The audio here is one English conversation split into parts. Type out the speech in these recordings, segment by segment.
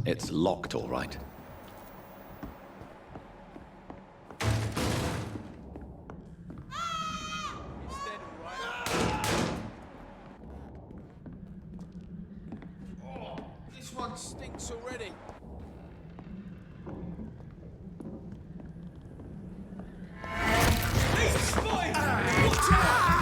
It's locked, all right. Oh, this one stinks already. He's spotted! Watch out!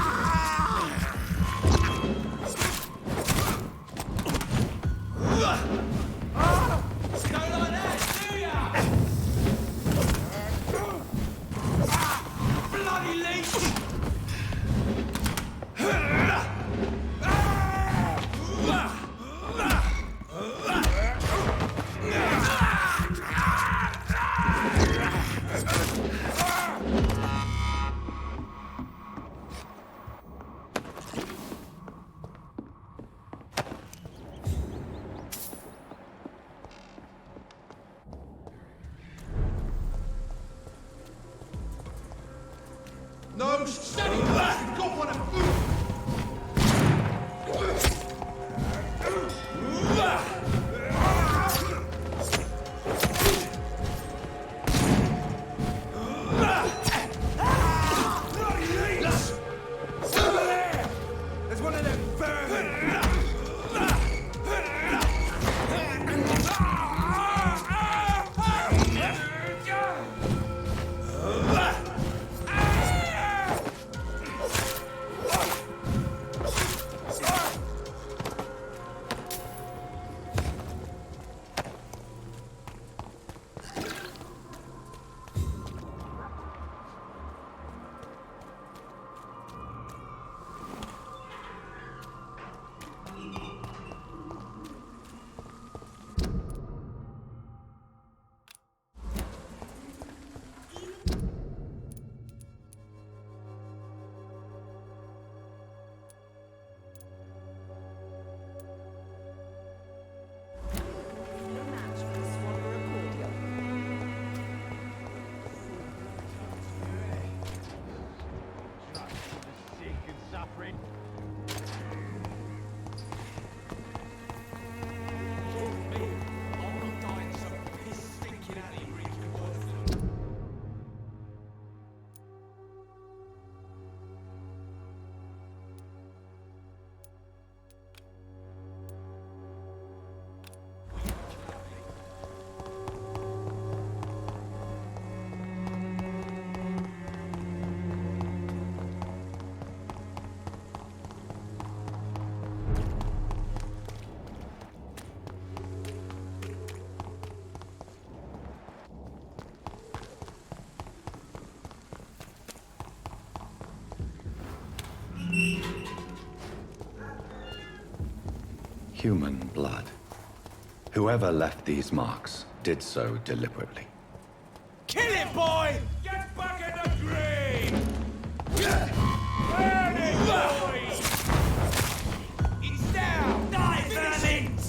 No, steady! You've got one of food! There's one of them vermin! Human blood. Whoever left these marks did so deliberately. Kill it, boy! Get back in the grave! Burn it, boy! He's down! Die, vermins!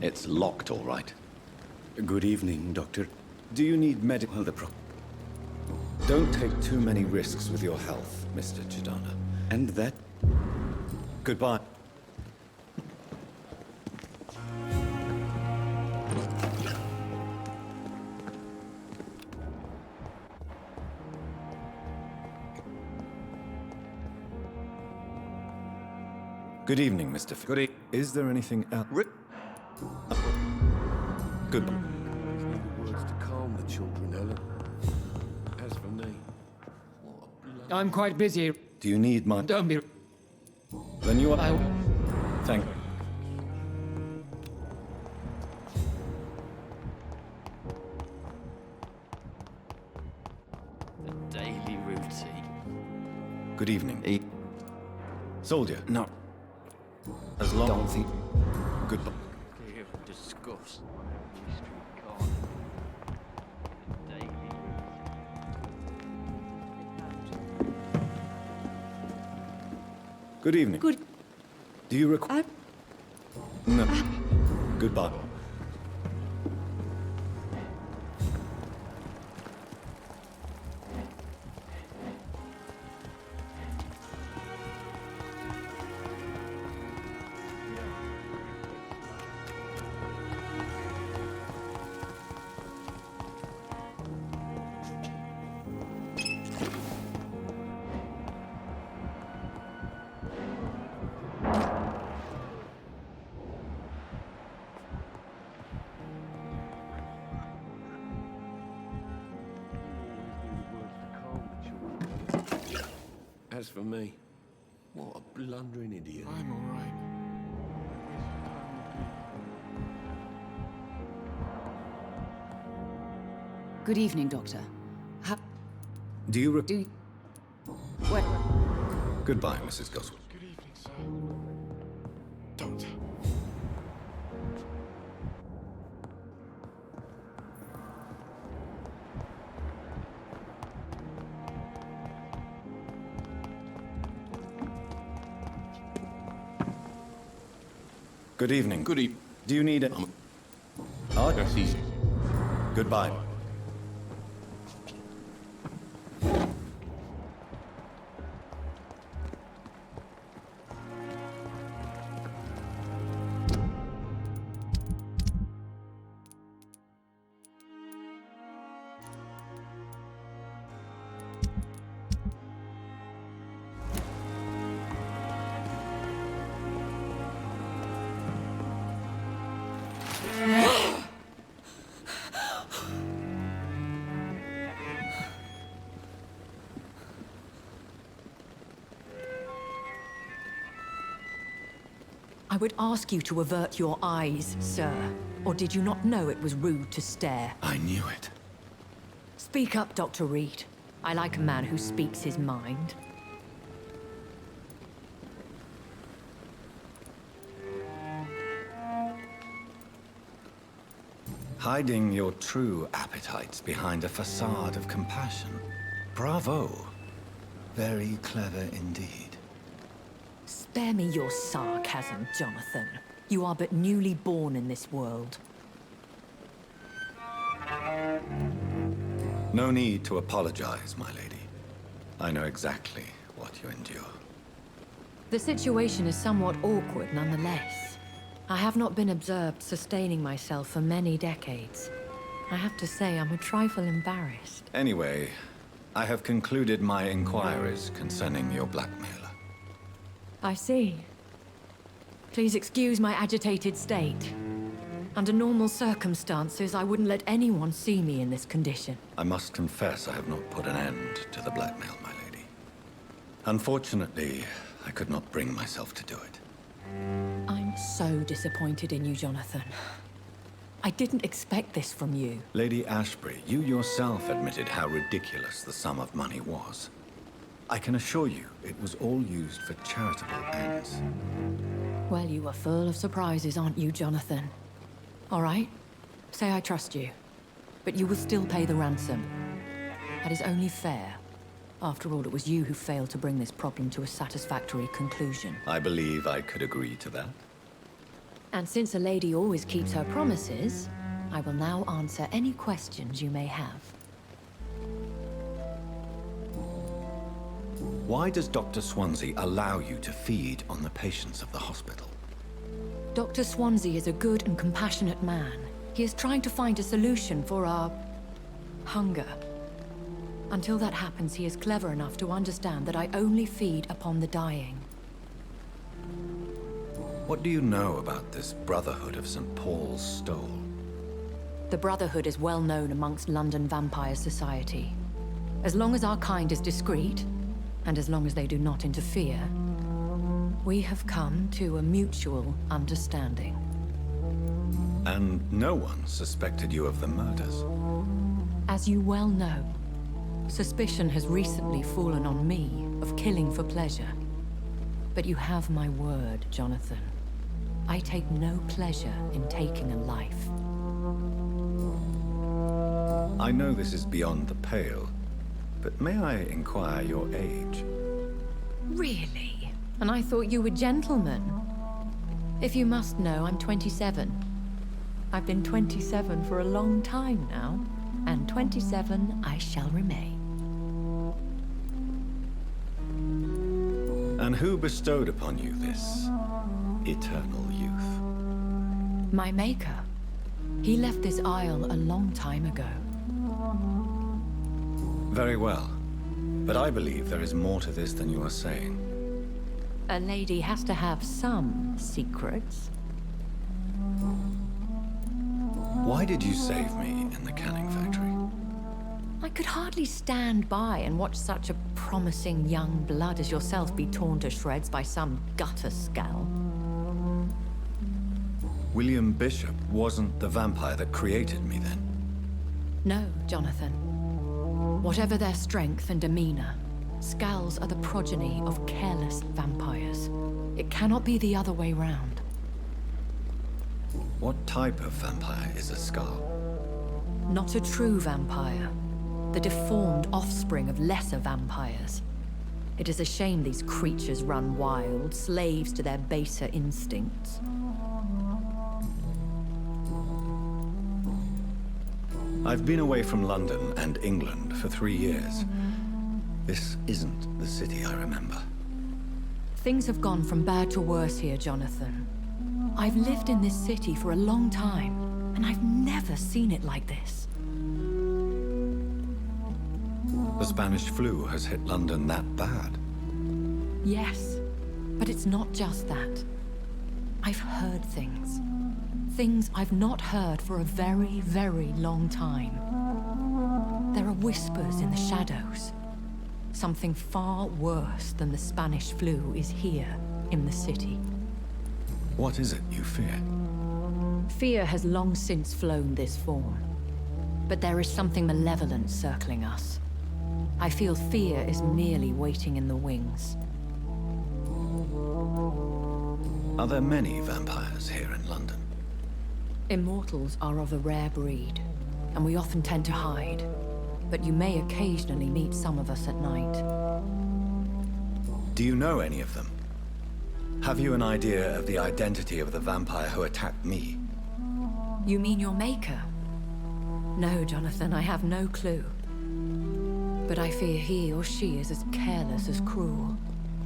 It's locked, all right. Good evening, Doctor. Do you need medical Don't take too many risks with your health, Mr. Chidana. And that... Goodbye. Good evening, Mr. Good evening. Is there anything else? Good. These need the words to calm the children, Ellen. As for me, what a blood... I'm quite busy. Do you need my... Don't be... Then you are... Thank... The daily routine. Good evening. Soldier. No. As long... Don't think... Goodbye. Clear and discuss on every street corner. The daily Good evening. Good. Do you require... No. Goodbye. As for me, what a blundering idiot. I'm all right. Good evening, Doctor. Do you... Do... What? Goodbye, Mrs. Goswell. Good evening, sir. Don't. Good evening. Good evening. Do you need a... Oh, That's easy. goodbye. I would ask you to avert your eyes, sir. Or did you not know it was rude to stare? I knew it. Speak up, Dr. Reed. I like a man who speaks his mind. Hiding your true appetites behind a facade of compassion. Bravo. Very clever indeed. Spare me your sarcasm, Jonathan. You are but newly born in this world. No need to apologize, my lady. I know exactly what you endure. The situation is somewhat awkward nonetheless. I have not been observed sustaining myself for many decades. I have to say I'm a trifle embarrassed. Anyway, I have concluded my inquiries concerning your blackmailer. I see. Please excuse my agitated state. Under normal circumstances, I wouldn't let anyone see me in this condition. I must confess I have not put an end to the blackmail, my lady. Unfortunately, I could not bring myself to do it. I'm so disappointed in you, Jonathan. I didn't expect this from you. Lady Ashbury, you yourself admitted how ridiculous the sum of money was. I can assure you, it was all used for charitable ends. Well, you are full of surprises, aren't you, Jonathan? All right, say I trust you, but you will still pay the ransom. That is only fair. After all, it was you who failed to bring this problem to a satisfactory conclusion. I believe I could agree to that. And since a lady always keeps her promises, I will now answer any questions you may have. Why does Dr. Swansea allow you to feed on the patients of the hospital? Dr. Swansea is a good and compassionate man. He is trying to find a solution for our hunger. Until that happens, he is clever enough to understand that I only feed upon the dying. What do you know about this Brotherhood of St. Paul's Stole? The Brotherhood is well known amongst London vampire society. As long as our kind is discreet, and as long as they do not interfere, we have come to a mutual understanding. And no one suspected you of the murders? As you well know, suspicion has recently fallen on me of killing for pleasure. But you have my word, Jonathan. I take no pleasure in taking a life. I know this is beyond the pale, but may I inquire your age? Really? And I thought you were gentlemen. If you must know, I'm 27. I've been 27 for a long time now, and 27 I shall remain. And who bestowed upon you this eternal youth? My maker. He left this isle a long time ago. Very well. But I believe there is more to this than you are saying. A lady has to have some secrets. Why did you save me in the canning factory? I could hardly stand by and watch such a promising young blood as yourself be torn to shreds by some gutter scowl. William Bishop wasn't the vampire that created me then? No, Jonathan. Whatever their strength and demeanor, Scowls are the progeny of careless vampires. It cannot be the other way round. What type of vampire is a Scowl? Not a true vampire. The deformed offspring of lesser vampires. It is a shame these creatures run wild, slaves to their baser instincts. I've been away from London and England for 3 years. This isn't the city I remember. Things have gone from bad to worse here, Jonathan. I've lived in this city for a long time, and I've never seen it like this. The Spanish flu has hit London that bad. Yes, but it's not just that. I've heard things. Things I've not heard for a very, very long time. There are whispers in the shadows. Something far worse than the Spanish flu is here in the city. What is it you fear? Fear has long since flown this form. But there is something malevolent circling us. I feel fear is merely waiting in the wings. Are there many vampires here in London? Immortals are of a rare breed, and we often tend to hide. But you may occasionally meet some of us at night. Do you know any of them? Have you an idea of the identity of the vampire who attacked me? You mean your maker? No, Jonathan, I have no clue. But I fear he or she is as careless as cruel.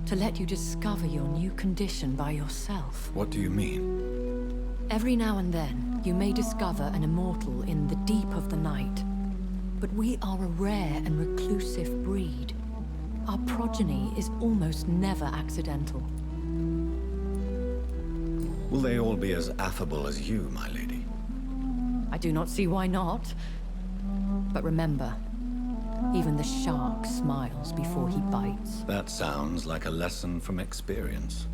To let you discover your new condition by yourself. What do you mean? Every now and then, you may discover an immortal in the deep of the night. But we are a rare and reclusive breed. Our progeny is almost never accidental. Will they all be as affable as you, my lady? I do not see why not. But remember, even the shark smiles before he bites. That sounds like a lesson from experience.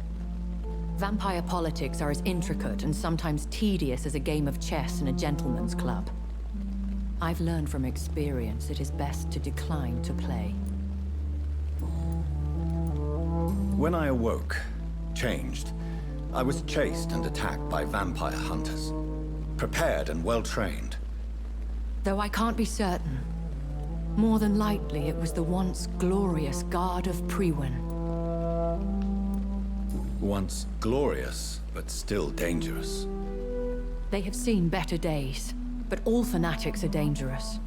Vampire politics are as intricate and sometimes tedious as a game of chess in a gentleman's club. I've learned from experience it is best to decline to play. When I awoke, changed, I was chased and attacked by vampire hunters. Prepared and well-trained. Though I can't be certain, more than likely it was the once glorious Guard of Priwen. Once glorious, but still dangerous. They have seen better days, but all fanatics are dangerous.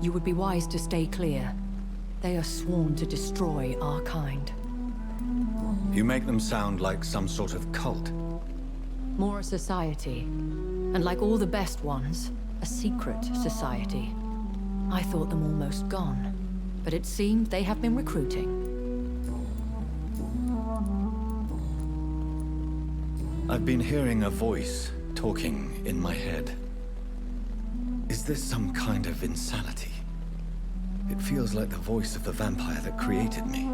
You would be wise to stay clear. They are sworn to destroy our kind. You make them sound like some sort of cult. More a society, and like all the best ones, a secret society. I thought them almost gone, but it seemed they have been recruiting. I've been hearing a voice talking in my head. Is this some kind of insanity? It feels like the voice of the vampire that created me.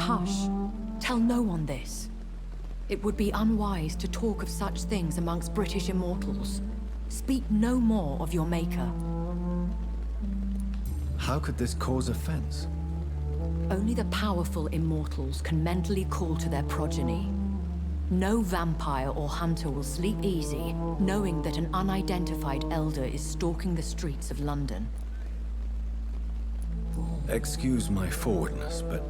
Hush. Tell no one this. It would be unwise to talk of such things amongst British immortals. Speak no more of your maker. How could this cause offense? Only the powerful immortals can mentally call to their progeny. No vampire or hunter will sleep easy, knowing that an unidentified elder is stalking the streets of London. Excuse my forwardness, but...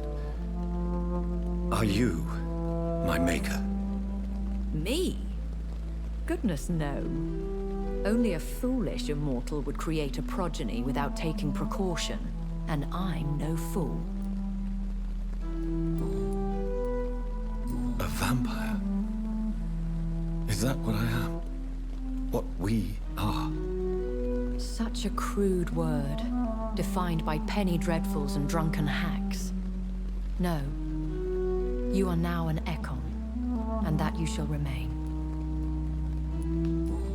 are you my maker? Me? Goodness, no. Only a foolish immortal would create a progeny without taking precaution, and I'm no fool. A vampire? Is that what I am? What we are? Such a crude word, defined by penny dreadfuls and drunken hacks. No. You are now an Ekon, and that you shall remain.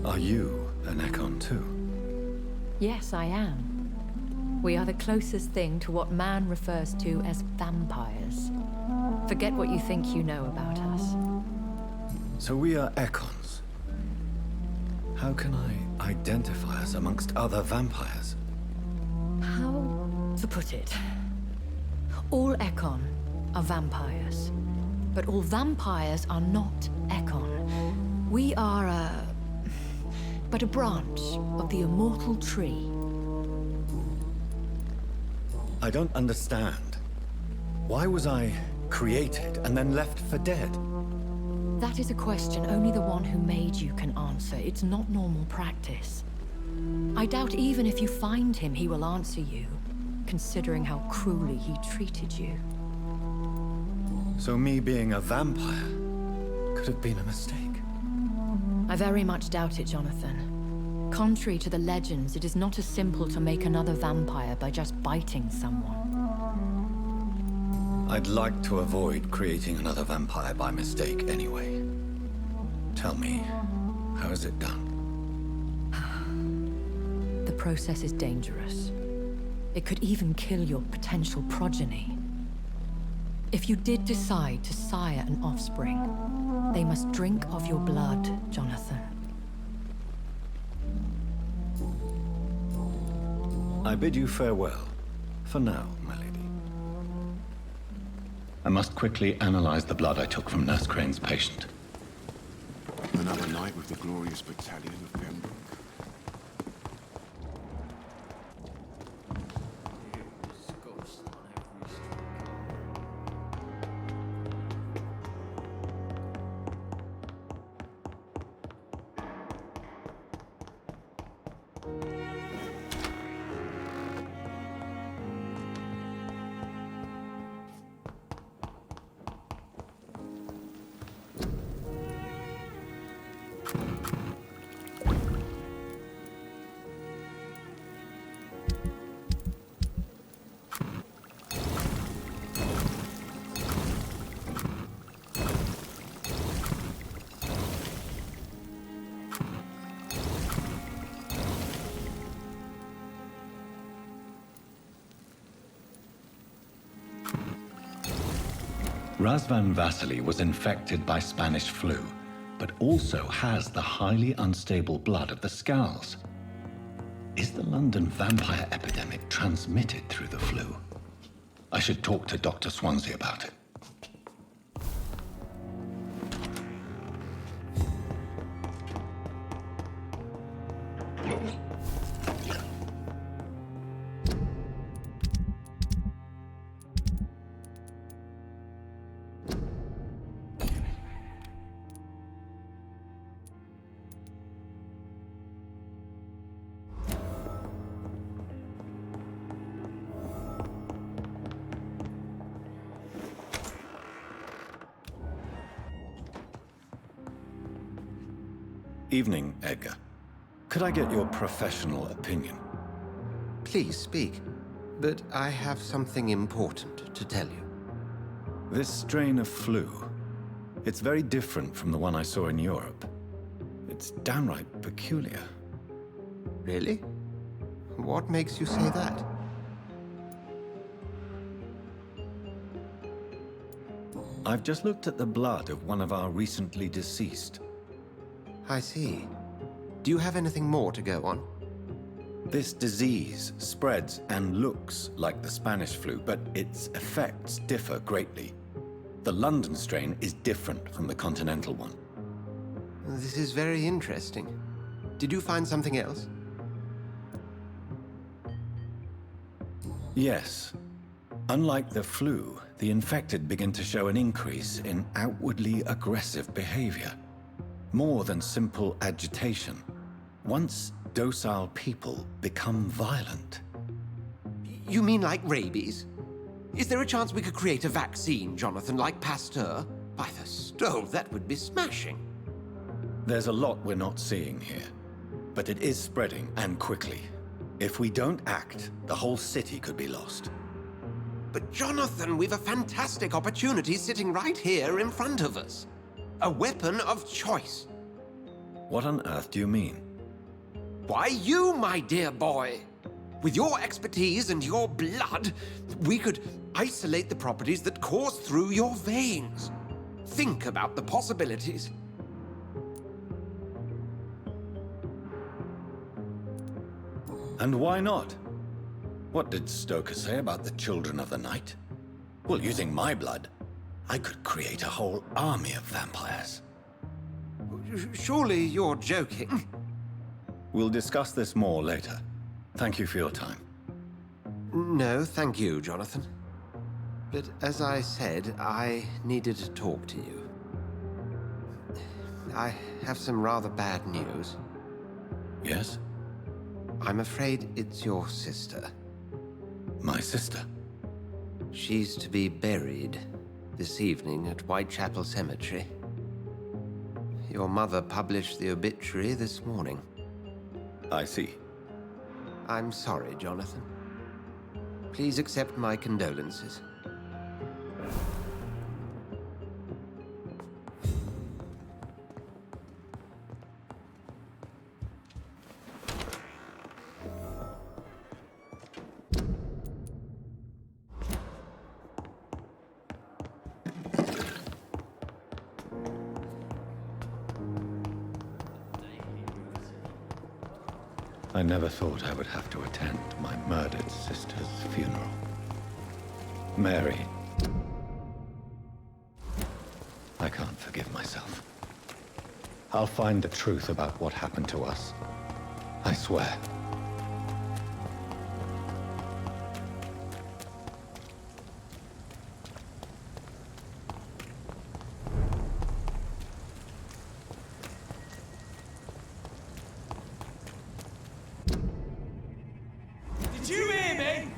Are you an Ekon too? Yes, I am. We are the closest thing to what man refers to as vampires. Forget what you think you know about us. So we are Ekons. How can I identify us amongst other vampires? How to put it? All Ekon are vampires. But all vampires are not Ekon. We are but a branch of the immortal tree. I don't understand. Why was I created and then left for dead? That is a question only the one who made you can answer. It's not normal practice. I doubt even if you find him, he will answer you, considering how cruelly he treated you. So me being a vampire could have been a mistake. I very much doubt it, Jonathan. Contrary to the legends, it is not as simple to make another vampire by just biting someone. I'd like to avoid creating another vampire by mistake anyway. Tell me, how is it done? The process is dangerous. It could even kill your potential progeny. If you did decide to sire an offspring, they must drink of your blood, Jonathan. I bid you farewell. For now, my lady. I must quickly analyze the blood I took from Nurse Crane's patient. Another night with the glorious battalion of Pembroke. Disgust on every street Razvan Vasily was infected by Spanish flu, but also has the highly unstable blood of the Scowls. Is the London vampire epidemic transmitted through the flu? I should talk to Dr. Swansea about it. Evening, Edgar. Could I get your professional opinion? Please speak, but I have something important to tell you. This strain of flu, it's very different from the one I saw in Europe. It's downright peculiar. Really? What makes you say that? I've just looked at the blood of one of our recently deceased. I see. Do you have anything more to go on? This disease spreads and looks like the Spanish flu, but its effects differ greatly. The London strain is different from the continental one. This is very interesting. Did you find something else? Yes. Unlike the flu, the infected begin to show an increase in outwardly aggressive behavior. More than simple agitation. Once docile people become violent. You mean like rabies? Is there a chance we could create a vaccine, Jonathan, like Pasteur? By the stove, that would be smashing. There's a lot we're not seeing here. But it is spreading, and quickly. If we don't act, the whole city could be lost. But Jonathan, we've a fantastic opportunity sitting right here in front of us. A weapon of choice. What on earth do you mean? Why, you, my dear boy. With your expertise and your blood, we could isolate the properties that course through your veins. Think about the possibilities. And why not? What did Stoker say about the Children of the Night? Well, using my blood, I could create a whole army of vampires. Surely you're joking. We'll discuss this more later. Thank you for your time. No, thank you, Jonathan. But as I said, I needed to talk to you. I have some rather bad news. Yes? I'm afraid it's your sister. My sister? She's to be buried this evening at Whitechapel Cemetery. Your mother published the obituary this morning. I see. I'm sorry, Jonathan. Please accept my condolences. I never thought I would have to attend my murdered sister's funeral. Mary. I can't forgive myself. I'll find the truth about what happened to us. I swear. Did you hear me?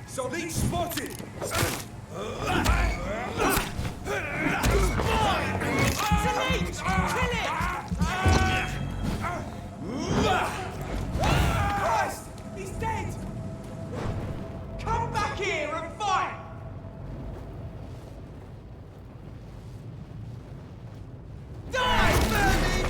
Solid spotted! Delete! Kill it! Christ! He's dead! Come back here and fight! Die, Bernie!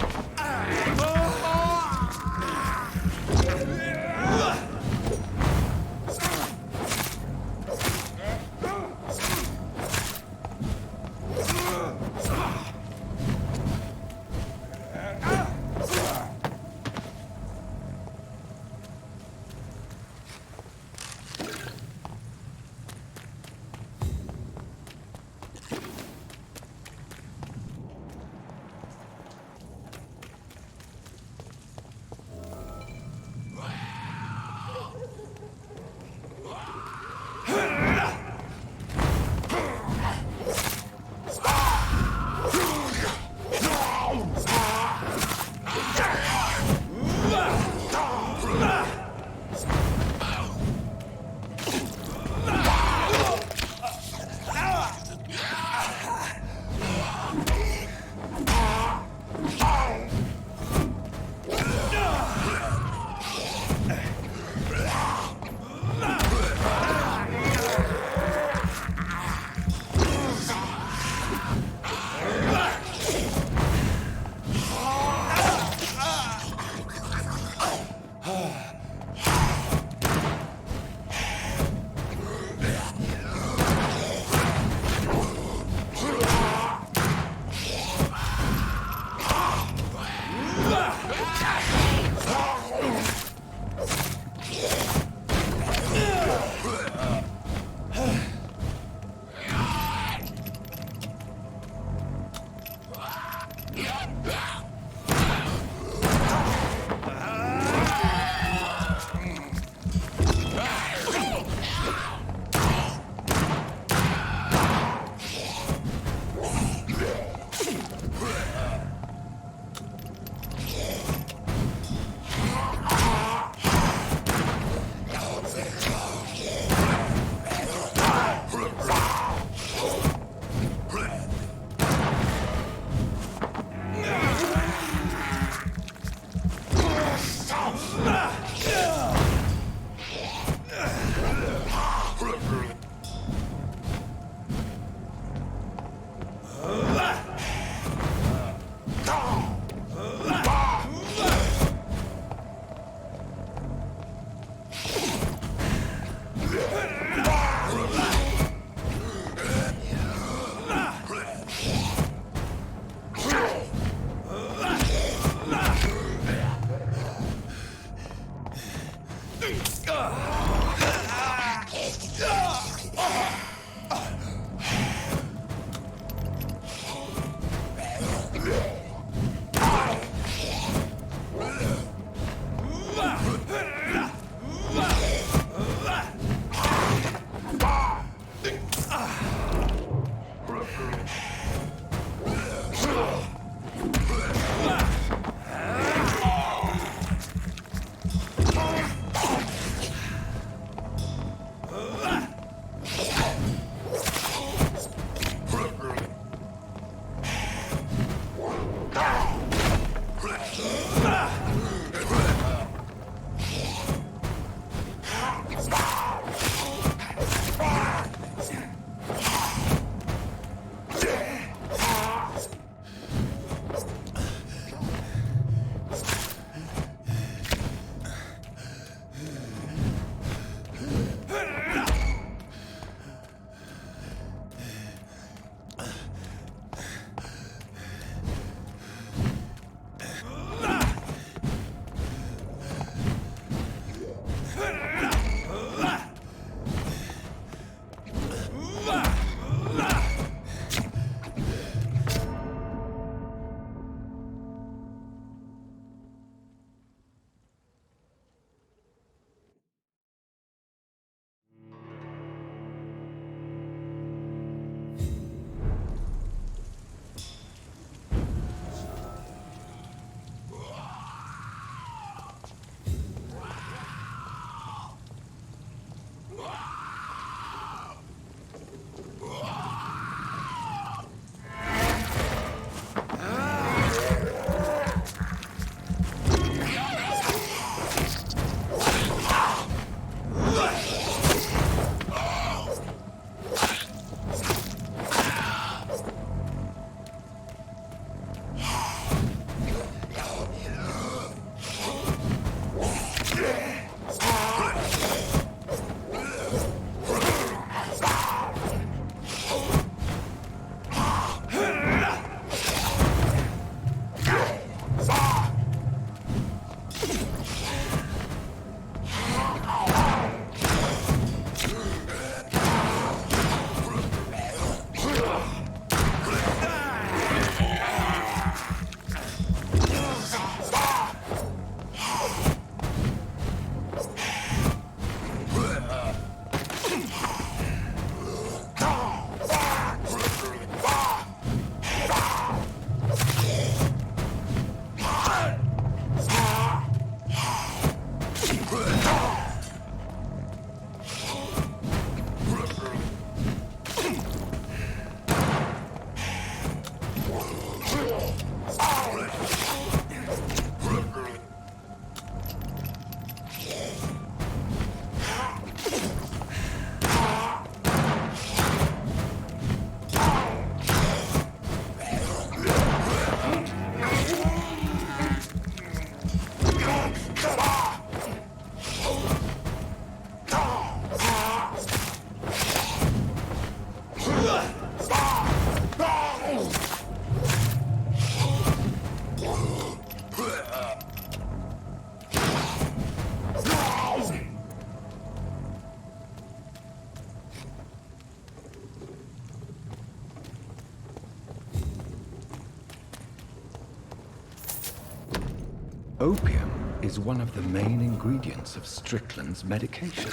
Opium is one of the main ingredients of Strickland's medication.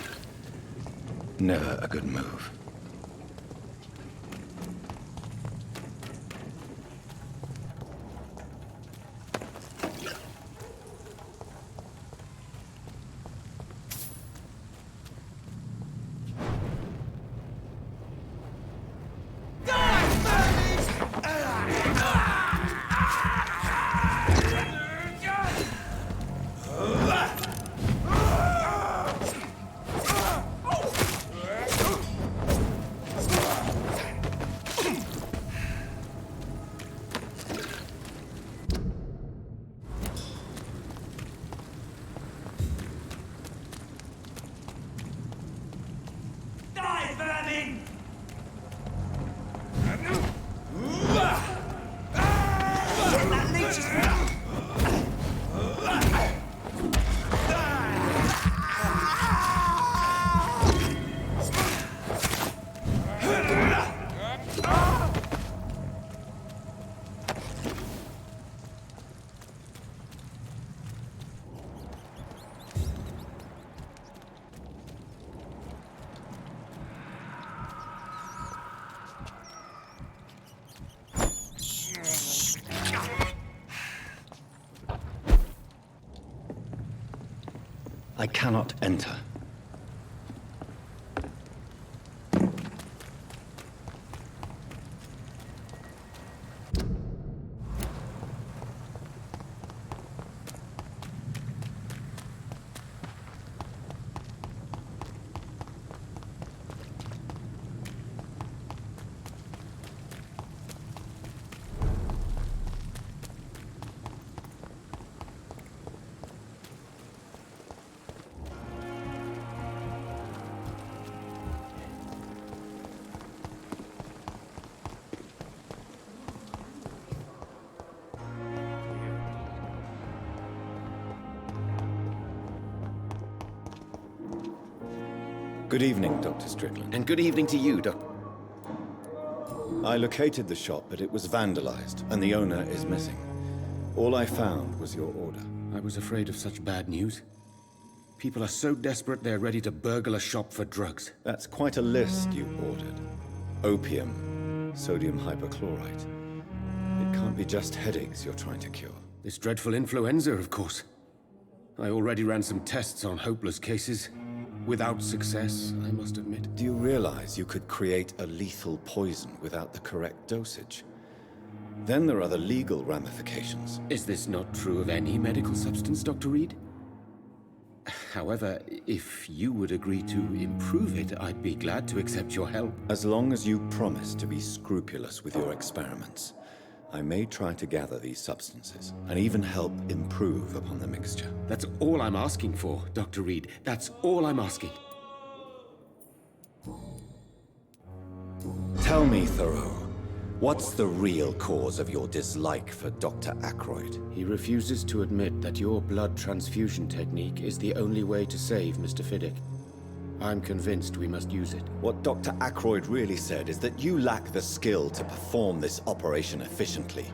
Never a good move. Die, vermin! That leech is... I cannot enter. Good evening, Dr. Strickland. And good evening to you, Doc. I located the shop, but it was vandalized, and the owner is missing. All I found was your order. I was afraid of such bad news. People are so desperate they're ready to burgle a shop for drugs. That's quite a list you ordered. Opium, sodium hypochlorite. It can't be just headaches you're trying to cure. This dreadful influenza, of course. I already ran some tests on hopeless cases. Without success, I must admit. Do you realize you could create a lethal poison without the correct dosage? Then there are the legal ramifications. Is this not true of any medical substance, Dr. Reed? However, if you would agree to improve it, I'd be glad to accept your help. As long as you promise to be scrupulous with your experiments, I may try to gather these substances, and even help improve upon the mixture. That's all I'm asking for, Dr. Reed. That's all I'm asking. Tell me, Thoreau, what's the real cause of your dislike for Dr. Ackroyd? He refuses to admit that your blood transfusion technique is the only way to save Mr. Fiddick. I'm convinced we must use it. What Dr. Ackroyd really said is that you lack the skill to perform this operation efficiently.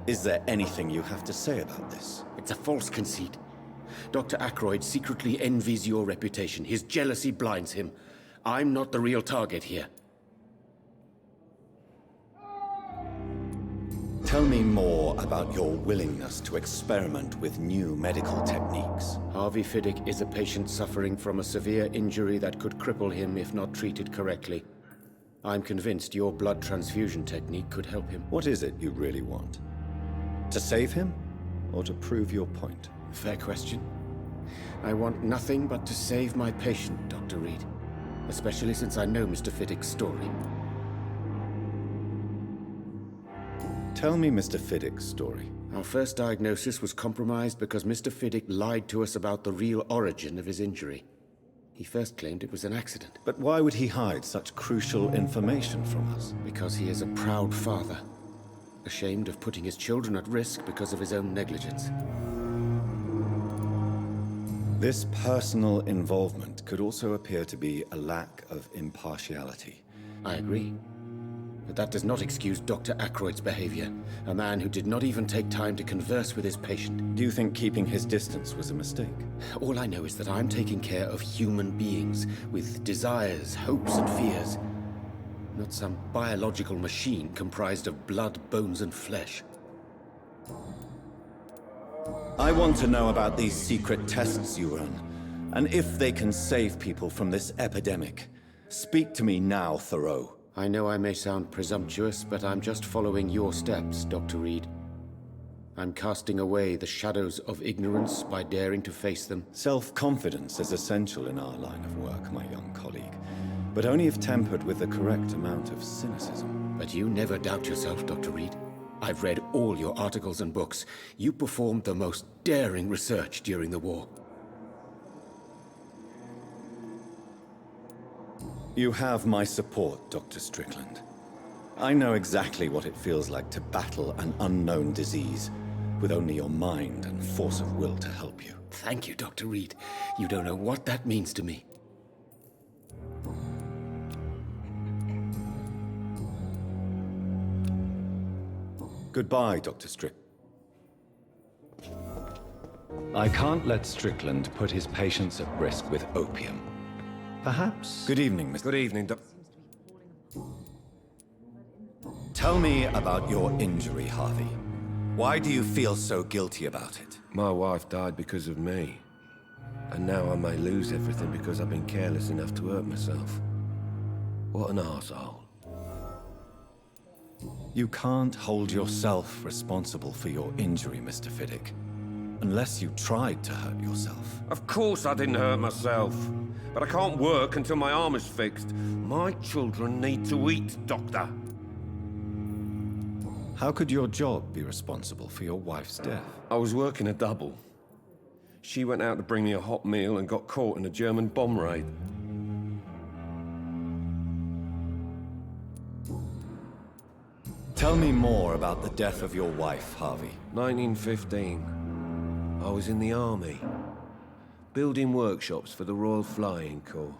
Is there anything you have to say about this? It's a false conceit. Dr. Ackroyd secretly envies your reputation. His jealousy blinds him. I'm not the real target here. Tell me more about your willingness to experiment with new medical techniques. Harvey Fiddick is a patient suffering from a severe injury that could cripple him if not treated correctly. I'm convinced your blood transfusion technique could help him. What is it you really want? To save him? Or to prove your point? Fair question. I want nothing but to save my patient, Dr. Reed. Especially since I know Mr. Fiddick's story. Tell me Mr. Fiddick's story. Our first diagnosis was compromised because Mr. Fiddick lied to us about the real origin of his injury. He first claimed it was an accident. But why would he hide such crucial information from us? Because he is a proud father, ashamed of putting his children at risk because of his own negligence. This personal involvement could also appear to be a lack of impartiality. I agree. But that does not excuse Dr. Ackroyd's behavior, a man who did not even take time to converse with his patient. Do you think keeping his distance was a mistake? All I know is that I'm taking care of human beings with desires, hopes, and fears. Not some biological machine comprised of blood, bones, and flesh. I want to know about these secret tests you run, and if they can save people from this epidemic. Speak to me now, Thoreau. I know I may sound presumptuous, but I'm just following your steps, Dr. Reed. I'm casting away the shadows of ignorance by daring to face them. Self-confidence is essential in our line of work, my young colleague, but only if tempered with the correct amount of cynicism. But you never doubt yourself, Dr. Reed. I've read all your articles and books. You performed the most daring research during the war. You have my support, Dr. Strickland. I know exactly what it feels like to battle an unknown disease, with only your mind and force of will to help you. Thank you, Dr. Reed. You don't know what that means to me. Goodbye, Dr. I can't let Strickland put his patients at risk with opium. Perhaps... Good evening, Mr. Good evening, Tell me about your injury, Harvey. Why do you feel so guilty about it? My wife died because of me. And now I may lose everything because I've been careless enough to hurt myself. What an arsehole. You can't hold yourself responsible for your injury, Mr. Fiddick. Unless you tried to hurt yourself. Of course I didn't hurt myself. But I can't work until my arm is fixed. My children need to eat, Doctor. How could your job be responsible for your wife's death? I was working a double. She went out to bring me a hot meal and got caught in a German bomb raid. Tell me more about the death of your wife, Harvey. 1915. I was in the army. Building workshops for the Royal Flying Corps.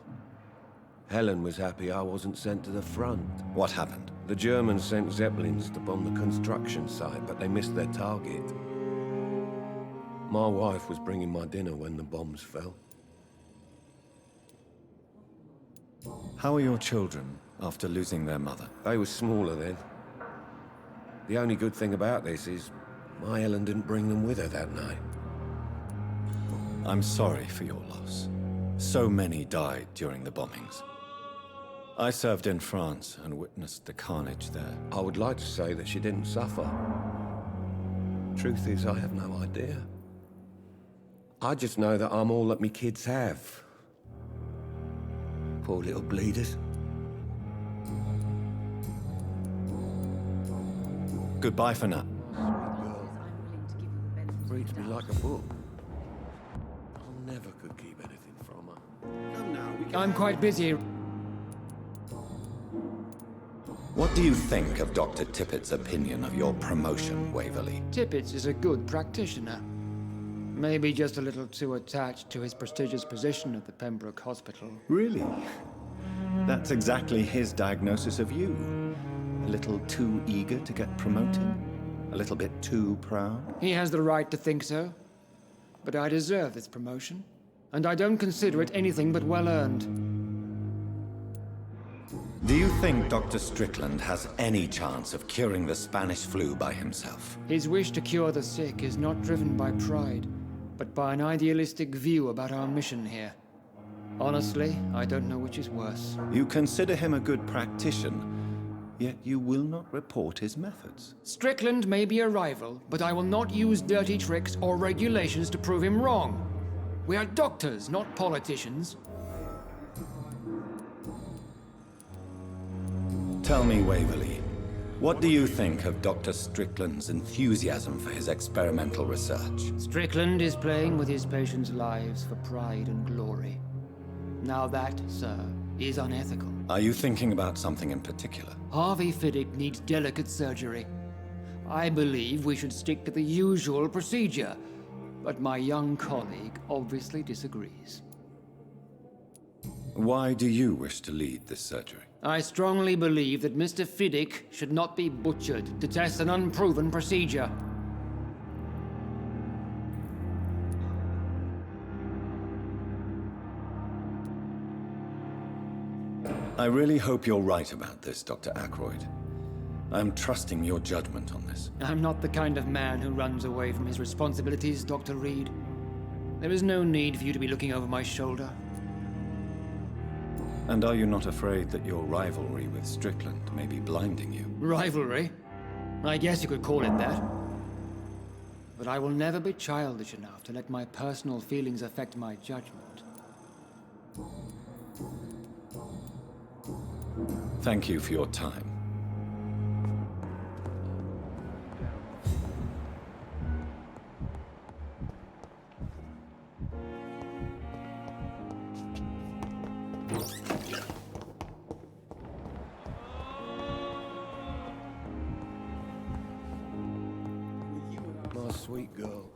Helen was happy I wasn't sent to the front. What happened? The Germans sent Zeppelins to bomb the construction site, but they missed their target. My wife was bringing my dinner when the bombs fell. How are your children after losing their mother? They were smaller then. The only good thing about this is my Helen didn't bring them with her that night. I'm sorry for your loss. So many died during the bombings. I served in France and witnessed the carnage there. I would like to say that she didn't suffer. Truth is, I have no idea. I just know that I'm all that me kids have. Poor little bleeders. Goodbye for now. Reads me like a book. I never could keep anything from her. I'm quite busy. What do you think of Dr. Tippett's opinion of your promotion, Waverley? Tippett is a good practitioner. Maybe just a little too attached to his prestigious position at the Pembroke Hospital. Really? That's exactly his diagnosis of you. A little too eager to get promoted? A little bit too proud? He has the right to think so. But I deserve this promotion. And I don't consider it anything but well-earned. Do you think Dr. Strickland has any chance of curing the Spanish flu by himself? His wish to cure the sick is not driven by pride, but by an idealistic view about our mission here. Honestly, I don't know which is worse. You consider him a good practitioner, yet you will not report his methods. Strickland may be a rival, but I will not use dirty tricks or regulations to prove him wrong. We are doctors, not politicians. Tell me, Waverly, what do you think of Dr. Strickland's enthusiasm for his experimental research? Strickland is playing with his patients' lives for pride and glory. Now that, sir, is unethical. Are you thinking about something in particular? Harvey Fiddick needs delicate surgery. I believe we should stick to the usual procedure, but my young colleague obviously disagrees. Why do you wish to lead this surgery? I strongly believe that Mr. Fiddick should not be butchered to test an unproven procedure. I really hope you're right about this, Dr. Ackroyd. I'm trusting your judgment on this. I'm not the kind of man who runs away from his responsibilities, Dr. Reed. There is no need for you to be looking over my shoulder. And are you not afraid that your rivalry with Strickland may be blinding you? Rivalry? I guess you could call it that. But I will never be childish enough to let my personal feelings affect my judgment. Thank you for your time. My sweet girl.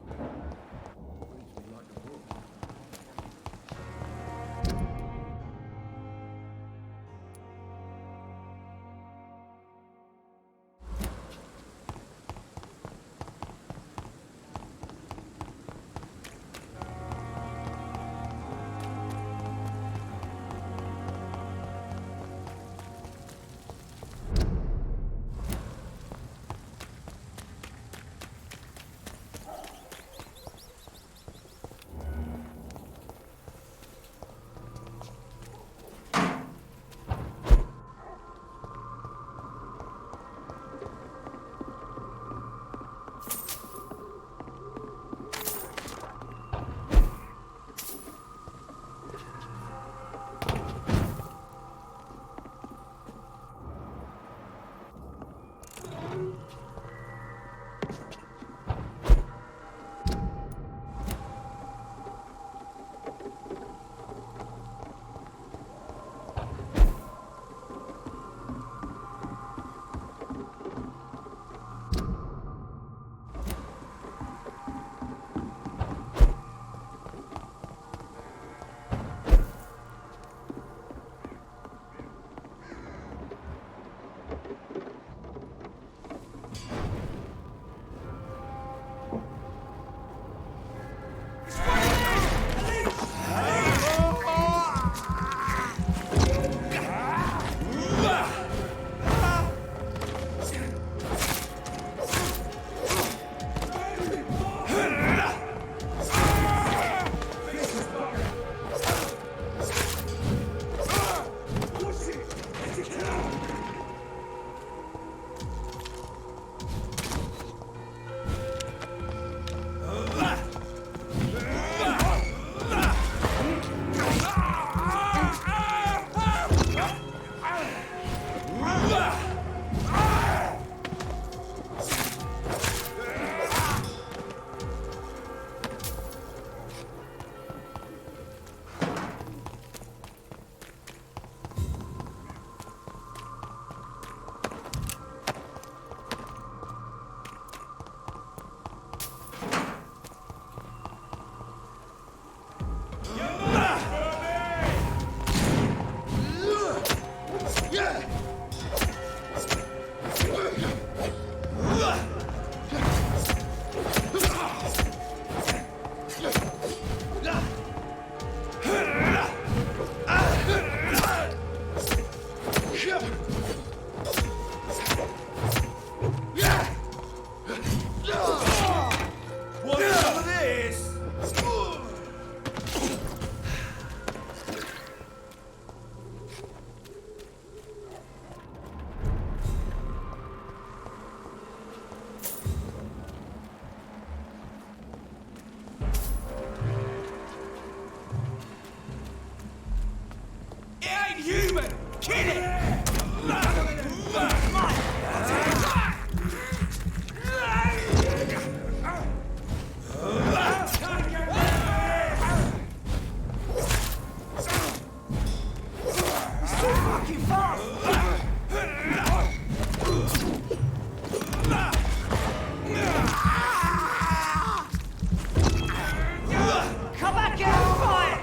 Come back here and fight!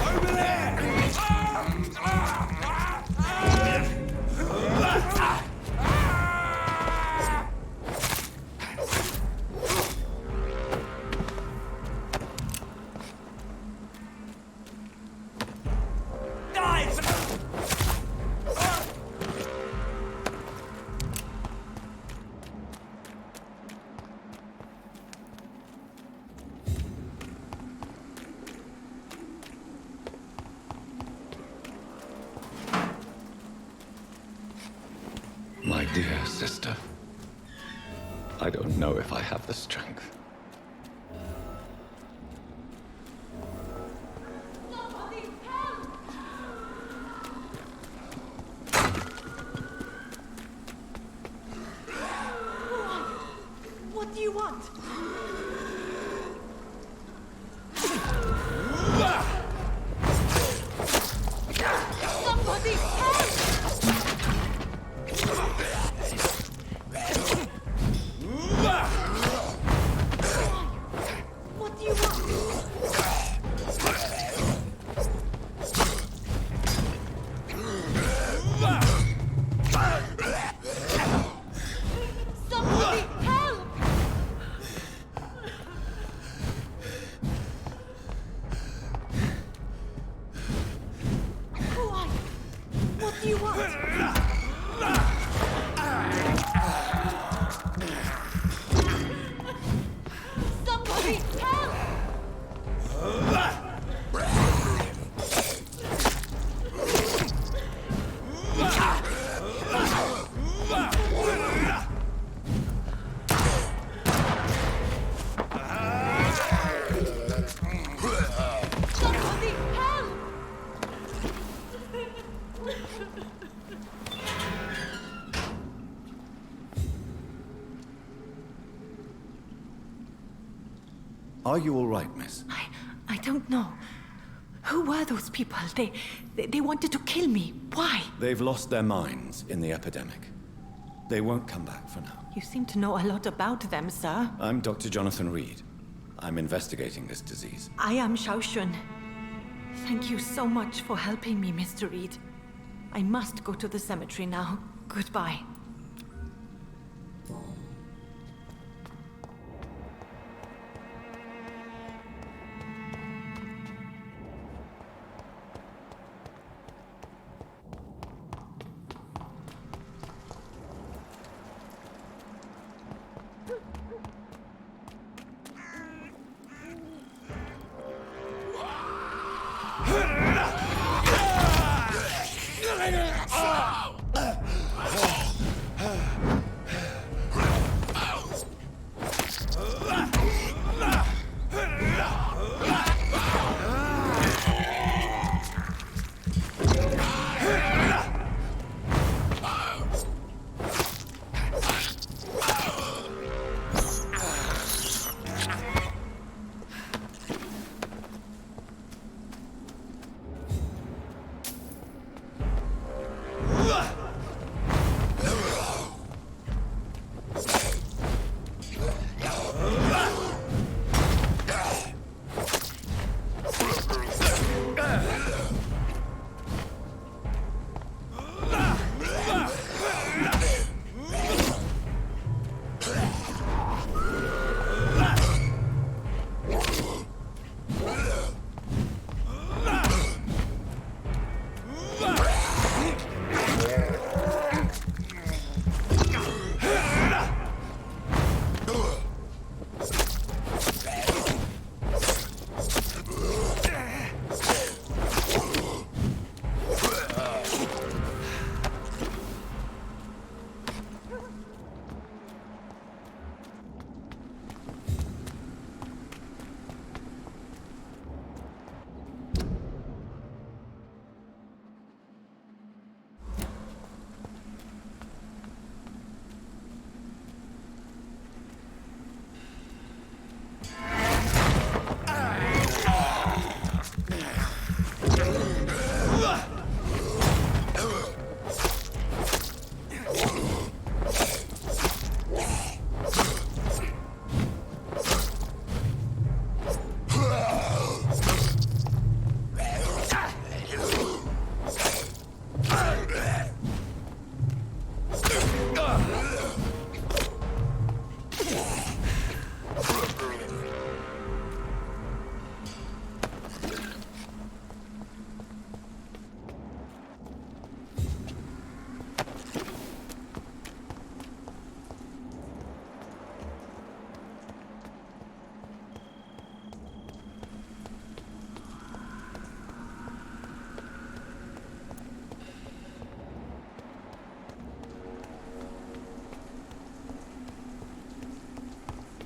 Over My dear sister, I don't know if I have the strength. What do you want? Somebody help! What do you want? Somebody help! Who are you? What do you want? Somebody help! Somebody help! Are you all right, miss? I don't know. Who were those people? They wanted to kill me. Why? They've lost their minds in the epidemic. They won't come back for now. You seem to know a lot about them, sir. I'm Dr. Jonathan Reed. I'm investigating this disease. I am Xiaoxun. Thank you so much for helping me, Mr. Reed. I must go to the cemetery now. Goodbye.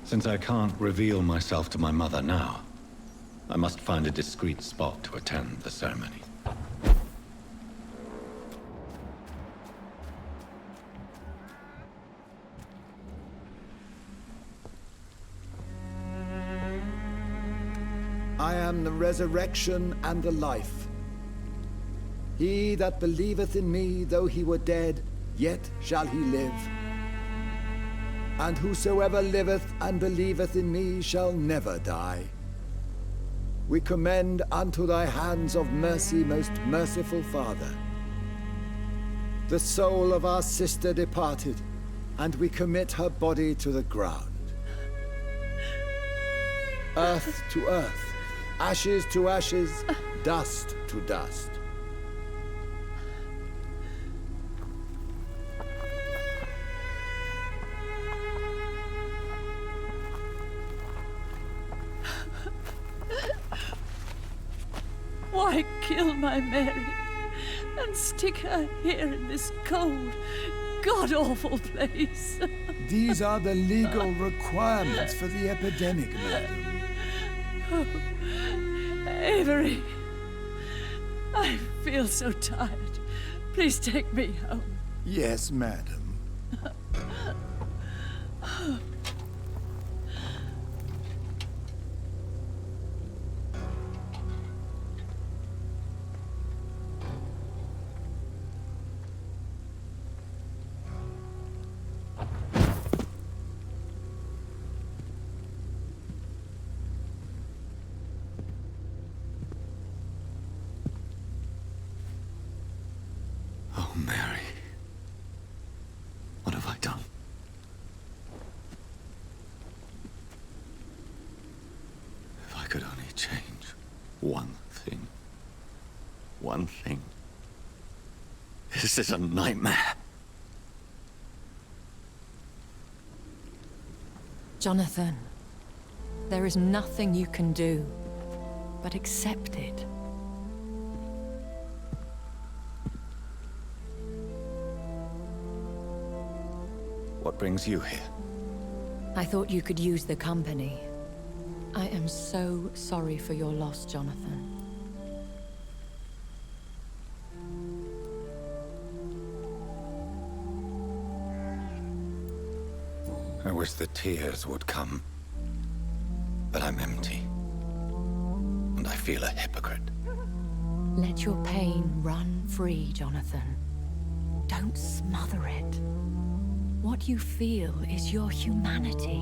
Since I can't reveal myself to my mother now, I must find a discreet spot to attend the ceremony. I am the resurrection and the life. He that believeth in me, though he were dead, yet shall he live. And whosoever liveth and believeth in me shall never die. We commend unto thy hands of mercy, most merciful Father, the soul of our sister departed, and we commit her body to the ground. Earth to earth, ashes to ashes, dust to dust. Why kill my Mary and stick her here in this cold, god-awful place? These are the legal requirements for the epidemic, madam. Oh, Avery, I feel so tired. Please take me home. Yes, madam. Oh, Mary. What have I done? If I could only change one thing. One thing. This is a nightmare. Jonathan, there is nothing you can do but accept it. What brings you here? I thought you could use the company. I am so sorry for your loss, Jonathan. I wish the tears would come. But I'm empty. And I feel a hypocrite. Let your pain run free, Jonathan. Don't smother it. What you feel is your humanity.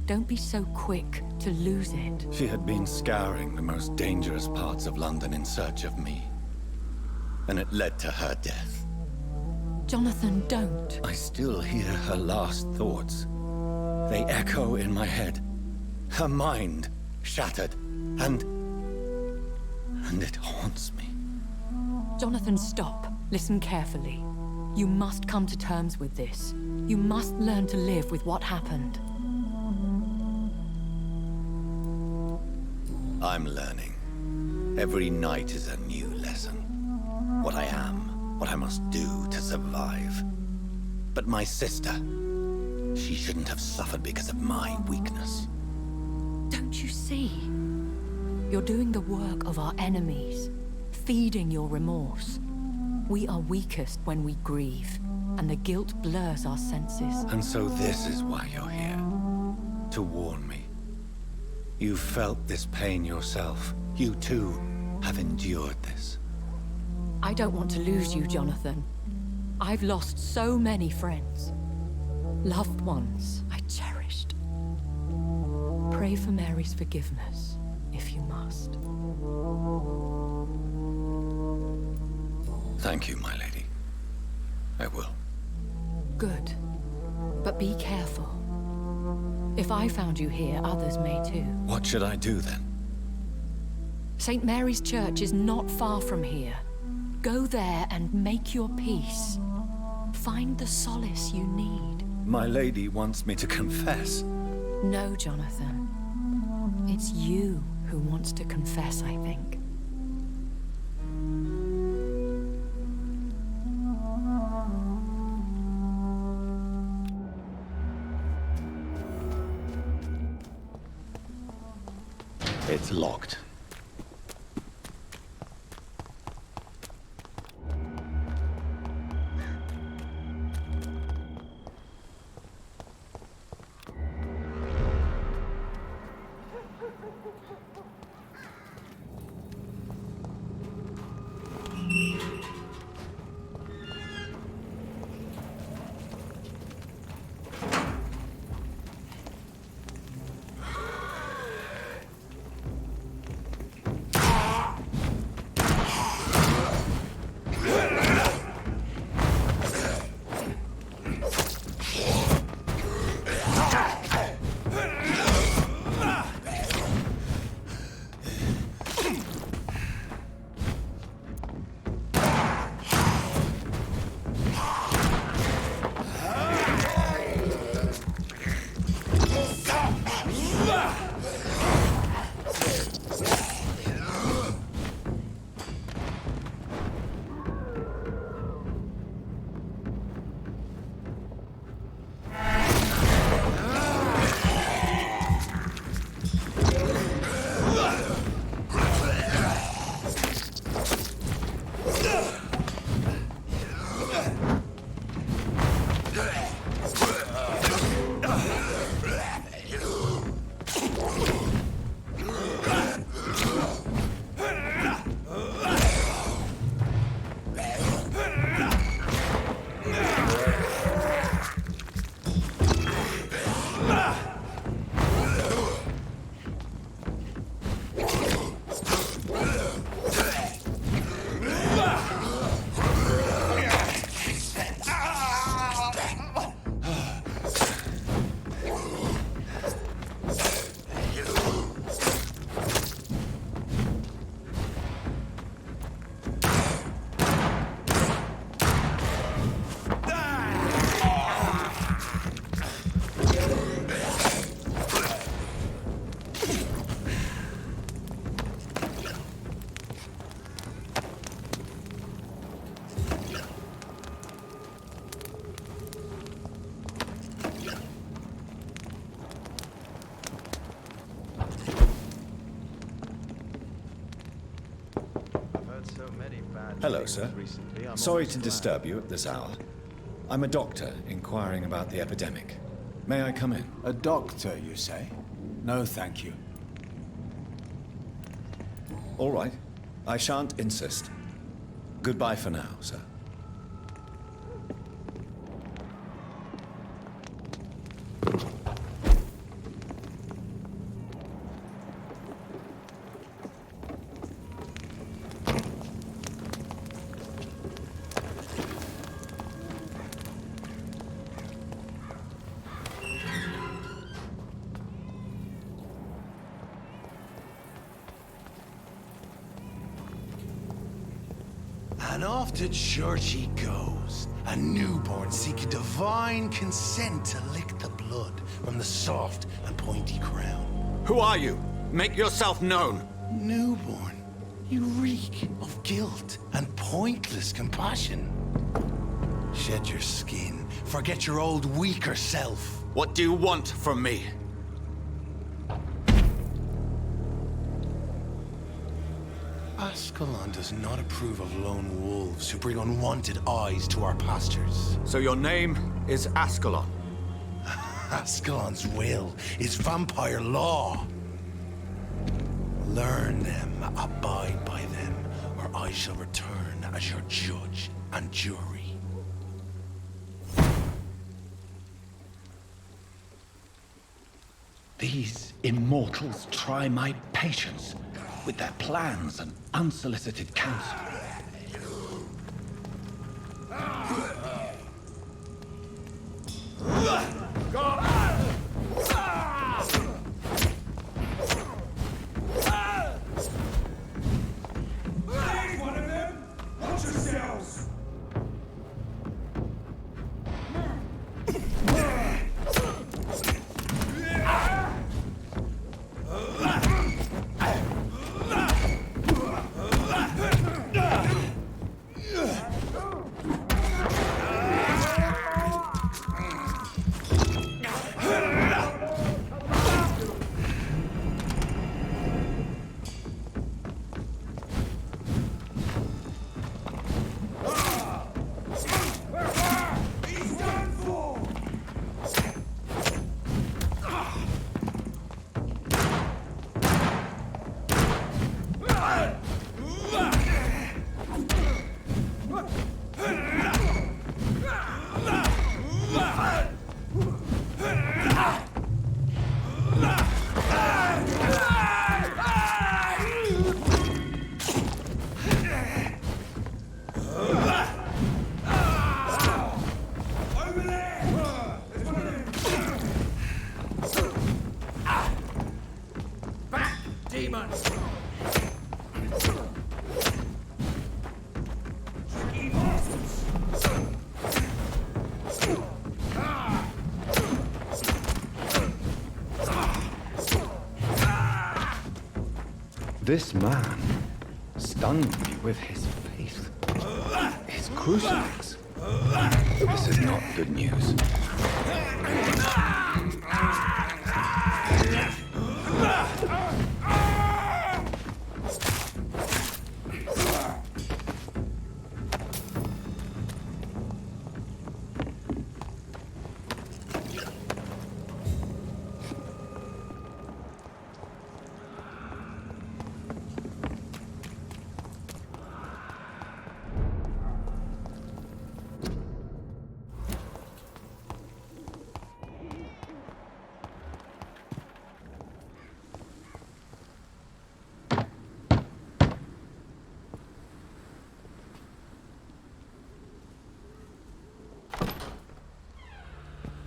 Don't be so quick to lose it. She had been scouring the most dangerous parts of London in search of me. And it led to her death. Jonathan, don't. I still hear her last thoughts. They echo in my head. Her mind shattered, and it haunts me. Jonathan, stop. Listen carefully. You must come to terms with this. You must learn to live with what happened. I'm learning. Every night is a new lesson. What I am, what I must do to survive. But my sister, she shouldn't have suffered because of my weakness. Don't you see? You're doing the work of our enemies, feeding your remorse. We are weakest when we grieve, and the guilt blurs our senses. And so this is why you're here. To warn me. You felt this pain yourself. You too have endured this. I don't want to lose you, Jonathan. I've lost so many friends. Loved ones I cherished. Pray for Mary's forgiveness, if you must. Thank you, my lady. I will. Good. But be careful. If I found you here, others may too. What should I do then? St. Mary's Church is not far from here. Go there and make your peace. Find the solace you need. My lady wants me to confess. No, Jonathan. It's you who wants to confess, I think. It's locked. Hello, sir. Sorry to disturb you at this hour. I'm a doctor inquiring about the epidemic. May I come in? A doctor, you say? No, thank you. All right. I shan't insist. Goodbye for now, sir. And off to church he goes, a newborn seeking divine consent to lick the blood from the soft and pointy crown. Who are you? Make yourself known. Newborn, you reek of guilt and pointless compassion. Shed your skin, forget your old weaker self. What do you want from me? Ascalon does not approve of lone wolves who bring unwanted eyes to our pastures. So your name is Ascalon? Ascalon's will is vampire law. Learn them, abide by them, or I shall return as your judge and jury. These immortals try my patience with their plans and unsolicited counsel. One of them, watch yourselves! This man stunned me with his faith. His crucifix. This is not good news.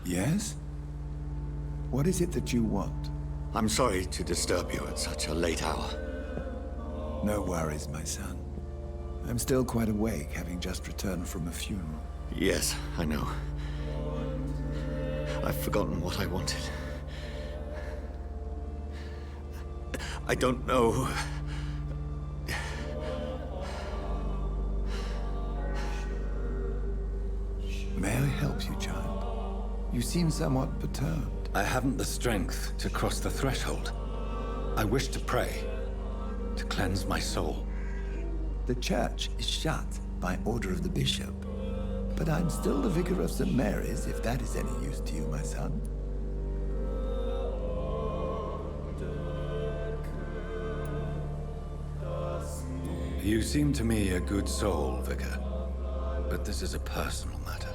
Yes? What is it that you want? I'm sorry to disturb you at such a late hour. No worries, my son. I'm still quite awake, having just returned from a funeral. Yes, I know. I've forgotten what I wanted. I don't know. May I help you, child? You seem somewhat perturbed. I haven't the strength to cross the threshold. I wish to pray, to cleanse my soul. The church is shut by order of the bishop. But I'm still the vicar of St. Mary's, if that is any use to you, my son. You seem to me a good soul, Vicar. But this is a personal matter.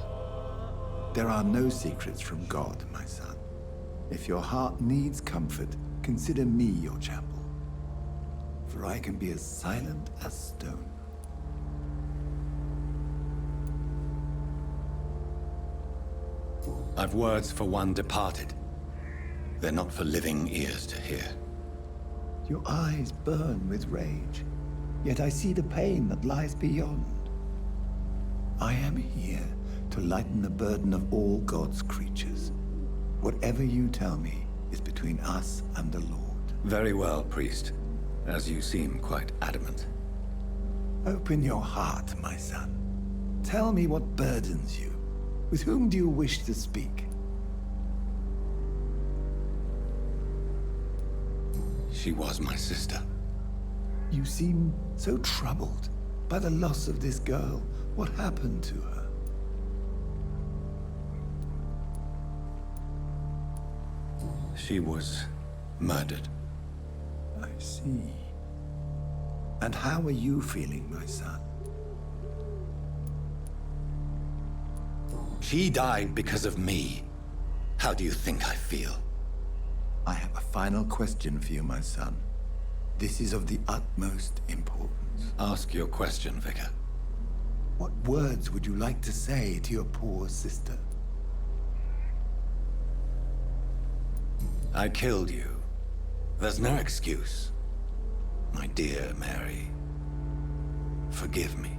There are no secrets from God, my son. If your heart needs comfort, consider me your chapel. For I can be as silent as stone. I've words for one departed. They're not for living ears to hear. Your eyes burn with rage, yet I see the pain that lies beyond. I am here to lighten the burden of all God's creatures. Whatever you tell me is between us and the Lord. Very well, priest, as you seem quite adamant. Open your heart, my son. Tell me what burdens you. With whom do you wish to speak? She was my sister. You seem so troubled by the loss of this girl. What happened to her? She was murdered. I see. And how are you feeling, my son? She died because of me. How do you think I feel? I have a final question for you, my son. This is of the utmost importance. Ask your question, Vicar. What words would you like to say to your poor sister? I killed you. There's no excuse. My dear Mary, forgive me.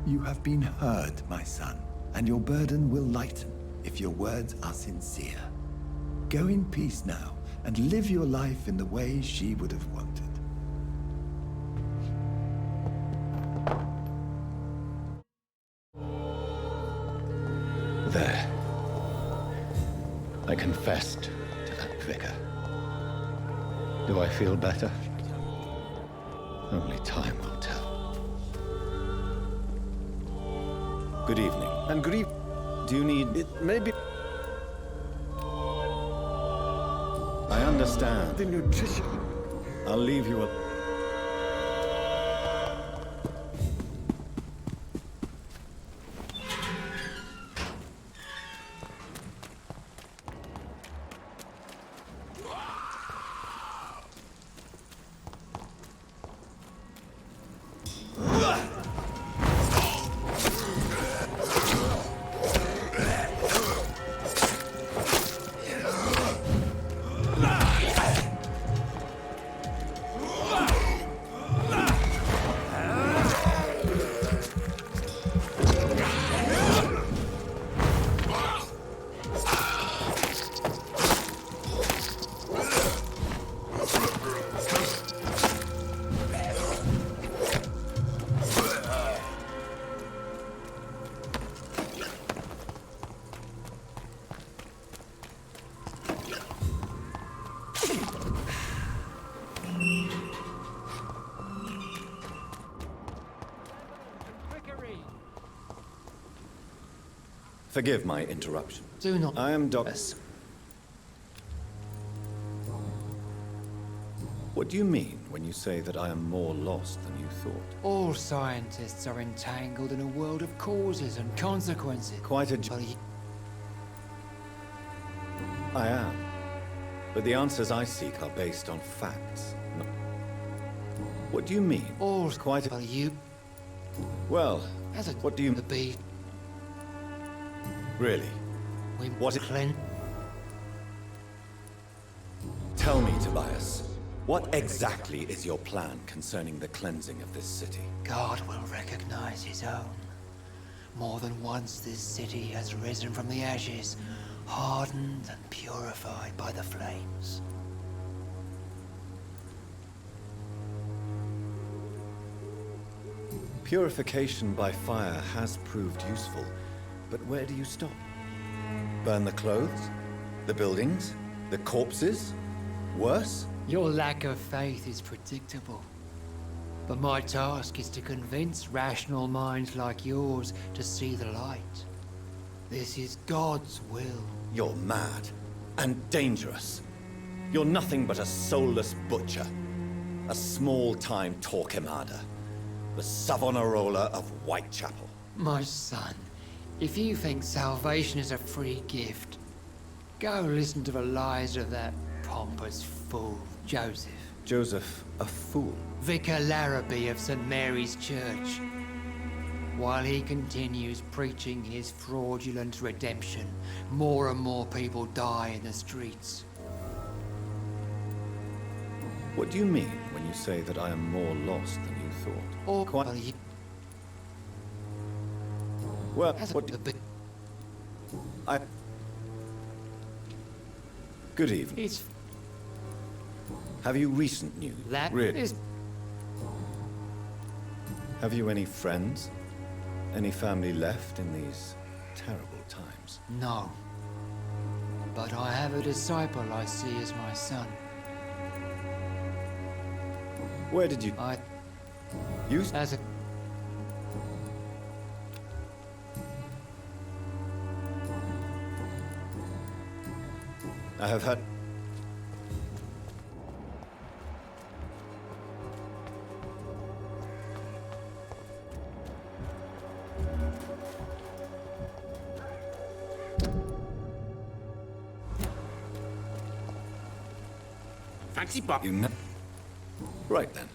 You have been heard, my son, and your burden will lighten if your words are sincere. Go in peace now, and live your life in the way she would have wanted. There. I confessed to that vicar. Do I feel better? Only time will tell. Good evening. And good evening. Do you need... It may be I understand. the nutrition. I'll leave you a... Forgive my interruption. Do not. I am Dr. What do you mean when you say that I am more lost than you thought? All scientists are entangled in a world of causes and consequences. Quite a... I am. But the answers I seek are based on facts. What do you mean? All quite a... you... Well, as a... what do you... The bee... Really? We... What... Clean... Tell me, Tobias. What exactly is your plan concerning the cleansing of this city? God will recognize his own. More than once this city has risen from the ashes, hardened and purified by the flames. Purification by fire has proved useful, but where do you stop? Burn the clothes? The buildings? The corpses? Worse? Your lack of faith is predictable. But my task is to convince rational minds like yours to see the light. This is God's will. You're mad. And dangerous. You're nothing but a soulless butcher. A small-time Torquemada. The Savonarola of Whitechapel. My son, if you think salvation is a free gift, go listen to the lies of that pompous fool, Joseph. Joseph, a fool? Vicar Larrabee of St. Mary's Church. While he continues preaching his fraudulent redemption, more and more people die in the streets. What do you mean when you say that I am more lost than you thought? Or quite... Well, what do... I... Good evening. It's... Have you recent news? That really? is... Have you any friends? Any family left in these terrible times? No. But I have a disciple I see as my son. Where did you... You... As a... I have had... Fancy pop. You know... Right then.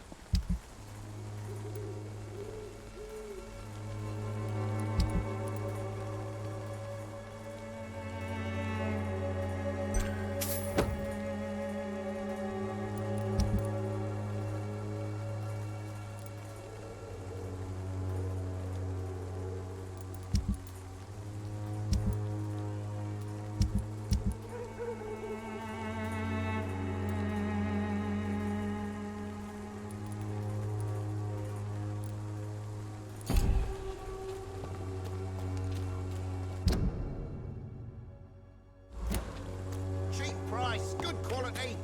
Cheap price, good quality.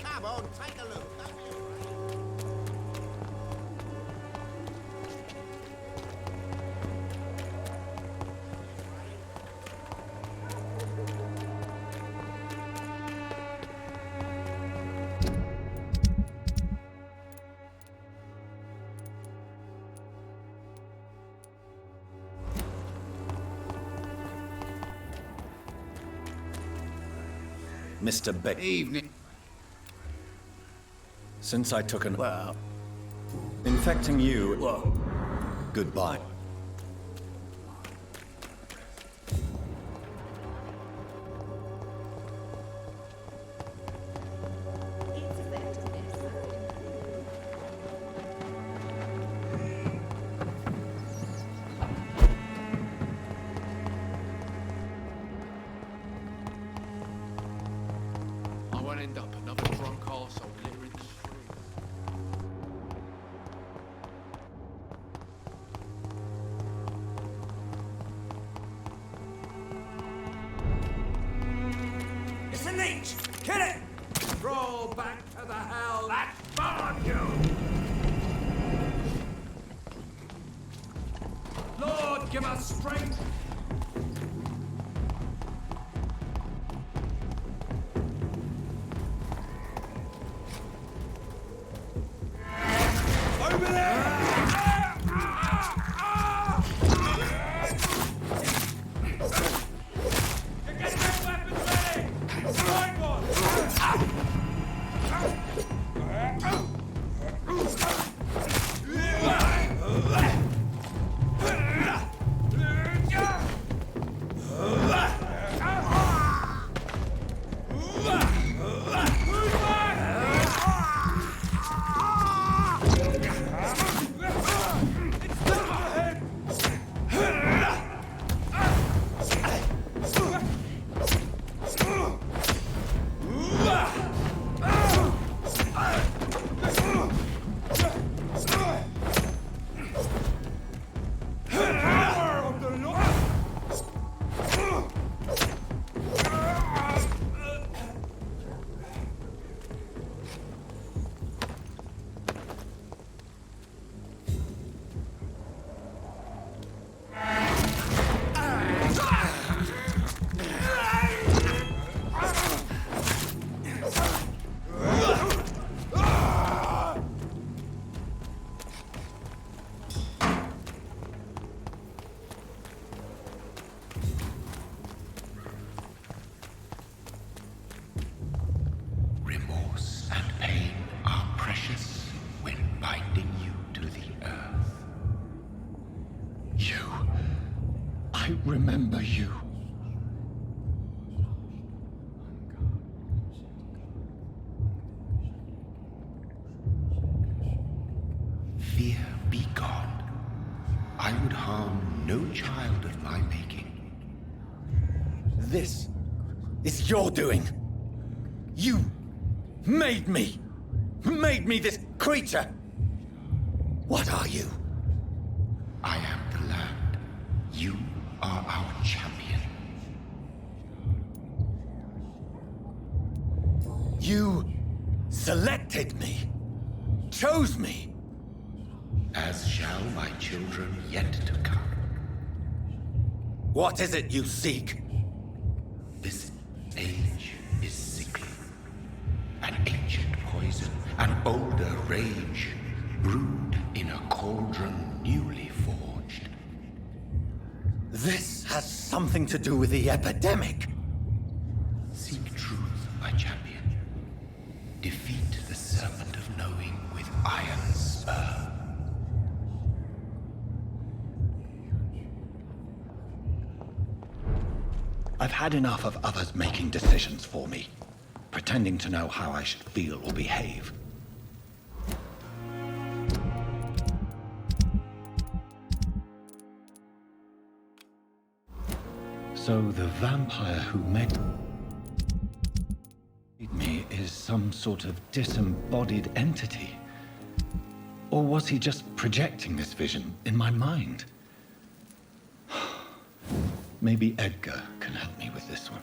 Come on, take a look. Don't be afraid. Mr. Beck. Evening. Since I took an... Well... Infecting you... Whoa. Goodbye. I won't end up another drunk arsehole littering the streets. It's a leech! Kill it! Roll back to the hell that spawned you! Lord, give us strength! remember you. Fear be gone. I would harm no child of my making. This is your doing. You made me. Made me this creature. What are you? I am the land. You are our champion. You selected me. Chose me. As shall my children yet to come. What is it you seek? This age is sickly. An ancient poison, an older rage, brewed in a cauldron newly forged. This has something to do with the epidemic. Seek truth, my champion. Defeat the serpent of knowing with iron spur. I've had enough of others making decisions for me, pretending to know how I should feel or behave. So the vampire who made me is some sort of disembodied entity? Or was he just projecting this vision in my mind? Maybe Edgar can help me with this one.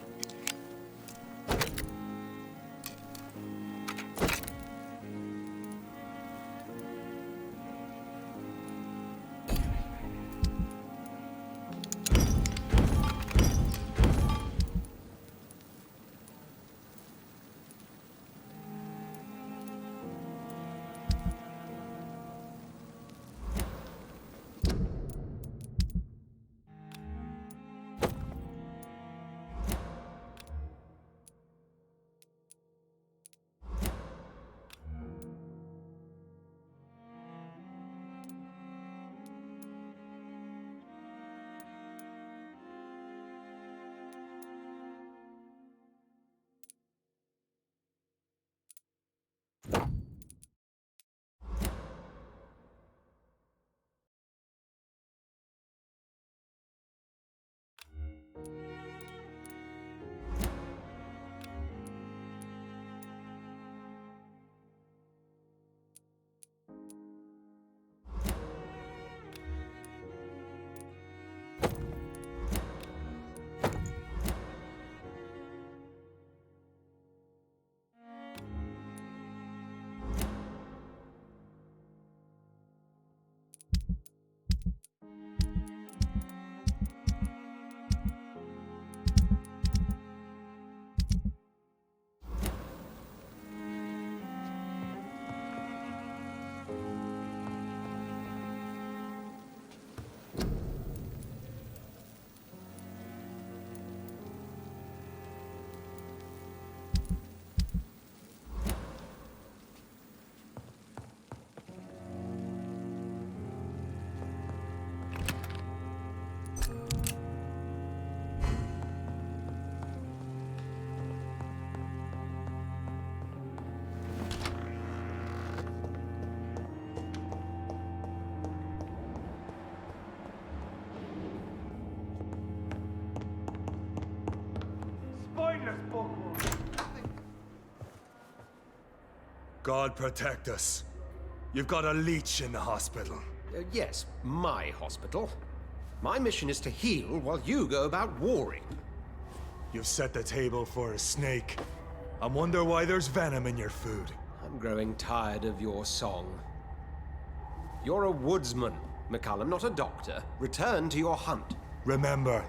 God protect us. You've got a leech in the hospital. Yes, my hospital. My mission is to heal while you go about warring. You've set the table for a snake. I wonder why there's venom in your food. I'm growing tired of your song. You're a woodsman, McCallum, not a doctor. Return to your hunt. Remember,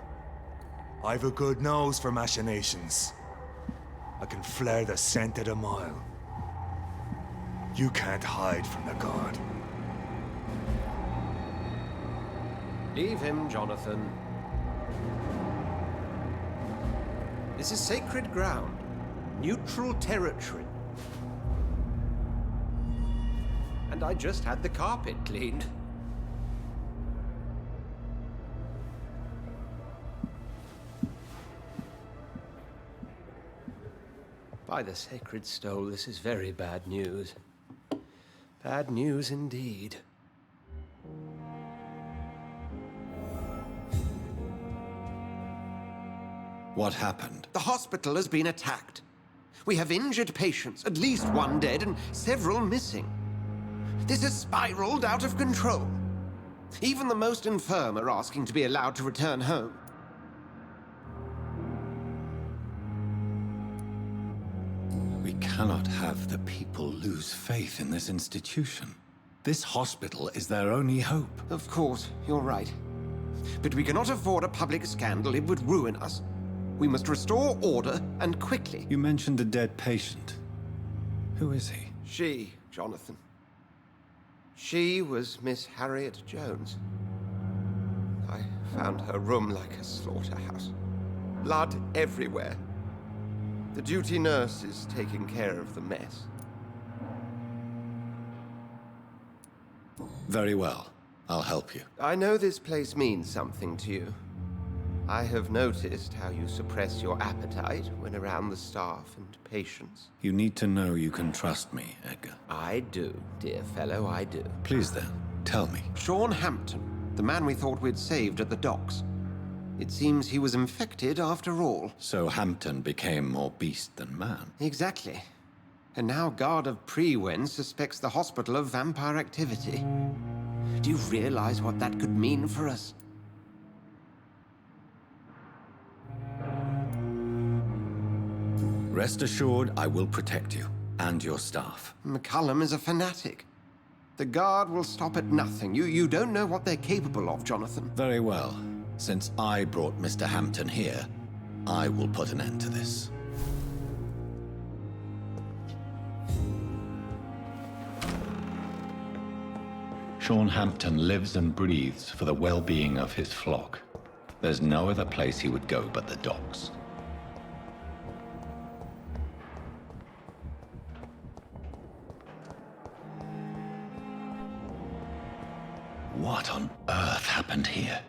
I've a good nose for machinations. I can flare the scent at a mile. You can't hide from the god. Leave him, Jonathan. This is sacred ground. Neutral territory. And I just had the carpet cleaned. By the sacred stole, this is very bad news. Bad news indeed. What happened? The hospital has been attacked. We have injured patients, at least one dead and several missing. This has spiraled out of control. Even the most infirm are asking to be allowed to return home. We cannot have the people lose faith in this institution. This hospital is their only hope. Of course, you're right. But we cannot afford a public scandal. It would ruin us. We must restore order, and quickly. You mentioned a dead patient. Who is he? She, Jonathan. She was Miss Harriet Jones. I found her room like a slaughterhouse. Blood everywhere. The duty nurse is taking care of the mess. Very well. I'll help you. I know this place means something to you. I have noticed how you suppress your appetite when around the staff and patients. You need to know you can trust me, Edgar. I do, dear fellow, I do. Please then, tell me. Sean Hampton, the man we thought we'd saved at the docks. It seems he was infected after all. So Hampton became more beast than man. Exactly. And now Guard of Prewen suspects the hospital of vampire activity. Do you realize what that could mean for us? Rest assured, I will protect you and your staff. McCullum is a fanatic. The Guard will stop at nothing. You don't know what they're capable of, Jonathan. Very well. Since I brought Mr. Hampton here, I will put an end to this. Sean Hampton lives and breathes for the well-being of his flock. There's no other place he would go but the docks. What on earth happened here?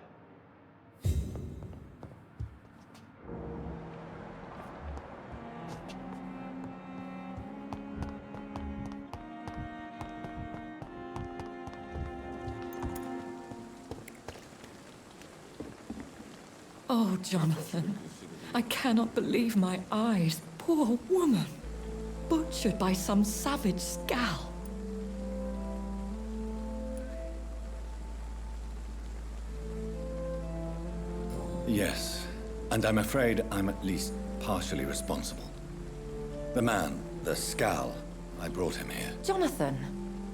Oh, Jonathan, I cannot believe my eyes. Poor woman, butchered by some savage scowl. Yes, and I'm afraid I'm at least partially responsible. The man, the Scal, I brought him here. Jonathan,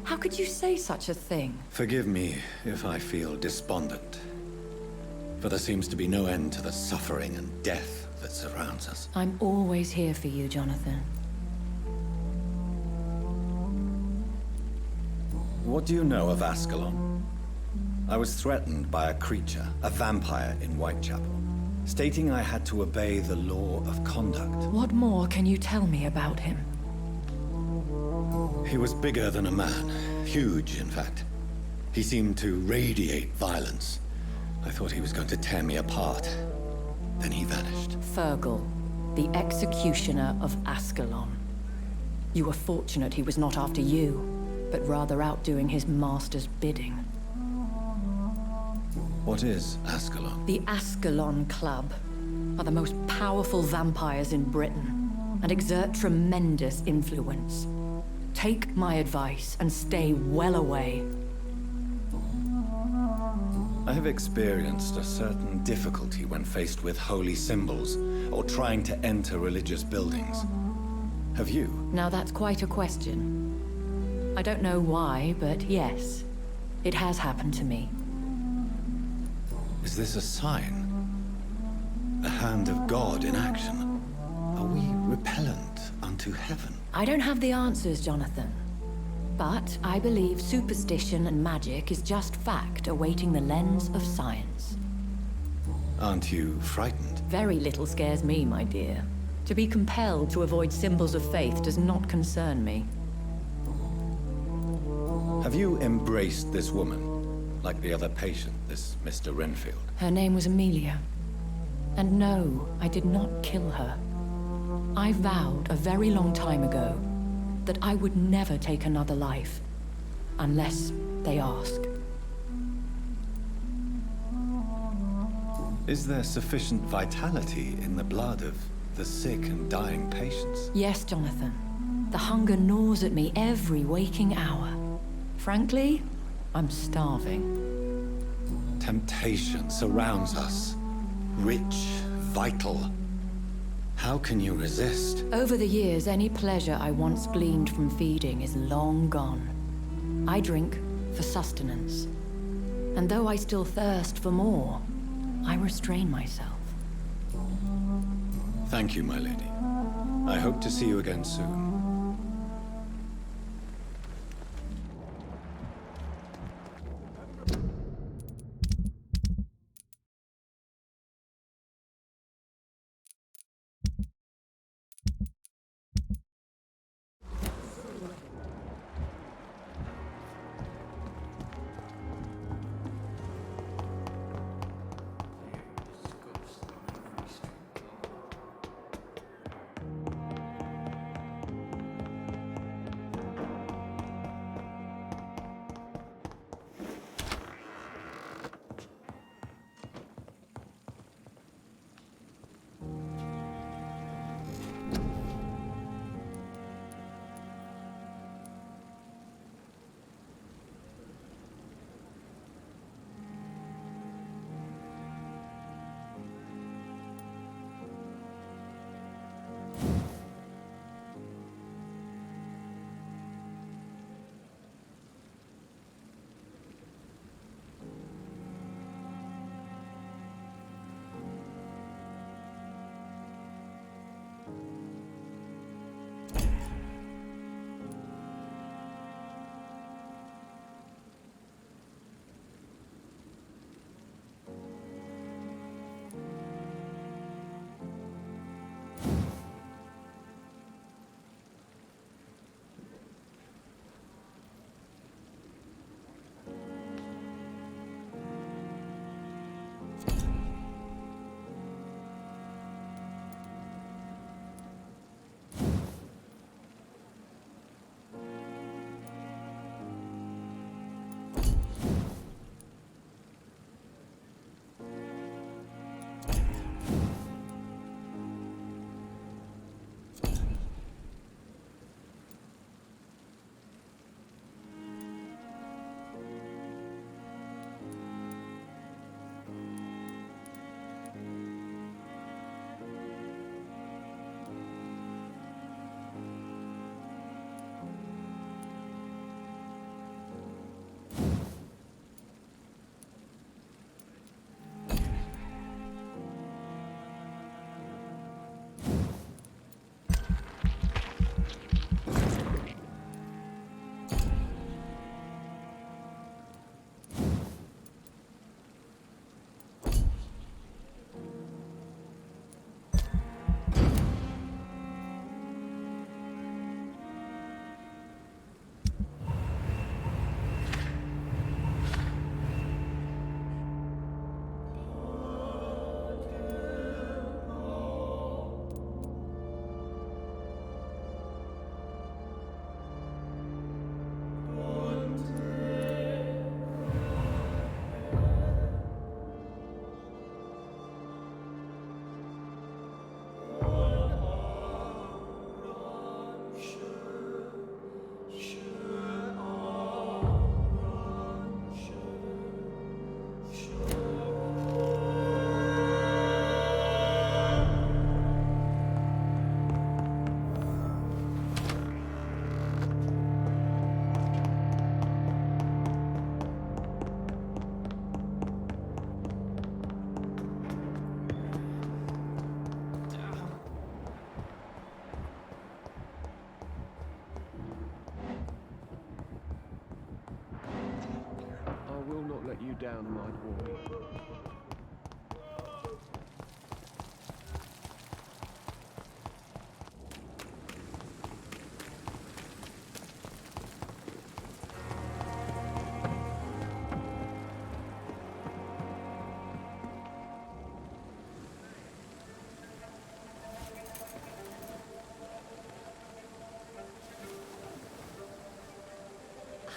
how could you say such a thing? Forgive me if I feel despondent, for there seems to be no end to the suffering and death that surrounds us. I'm always here for you, Jonathan. What do you know of Ascalon? I was threatened by a creature, a vampire in Whitechapel, stating I had to obey the law of conduct. What more can you tell me about him? He was bigger than a man. Huge, in fact. He seemed to radiate violence. I thought he was going to tear me apart. Then he vanished. Fergal, the executioner of Ascalon. You were fortunate he was not after you, but rather out doing his master's bidding. What is Ascalon? The Ascalon Club are the most powerful vampires in Britain and exert tremendous influence. Take my advice and stay well away. I have experienced a certain difficulty when faced with holy symbols or trying to enter religious buildings. Have you? Now that's quite a question. I don't know why, but yes, it has happened to me. Is this a sign? The hand of God in action? Are we repellent unto heaven? I don't have the answers, Jonathan. But I believe superstition and magic is just fact awaiting the lens of science. Aren't you frightened? Very little scares me, my dear. To be compelled to avoid symbols of faith does not concern me. Have you embraced this woman? Like the other patient, this Mr. Renfield? Her name was Amelia. And no, I did not kill her. I vowed a very long time ago that I would never take another life, unless they ask. Is there sufficient vitality in the blood of the sick and dying patients? Yes, Jonathan. The hunger gnaws at me every waking hour. Frankly, I'm starving. Temptation surrounds us. Rich, vital. How can you resist? Over the years, any pleasure I once gleaned from feeding is long gone. I drink for sustenance. And though I still thirst for more, I restrain myself. Thank you, my lady. I hope to see you again soon.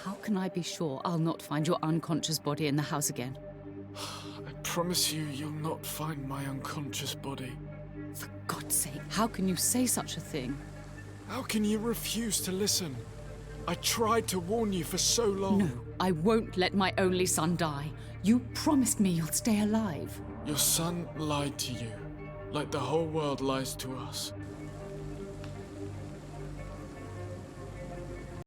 How can I be sure I'll not find your unconscious body in the house again? I promise you, you'll not find my unconscious body. For God's sake, how can you say such a thing? How can you refuse to listen? I tried to warn you for so long. No, I won't let my only son die. You promised me you'll stay alive. Your son lied to you, like the whole world lies to us.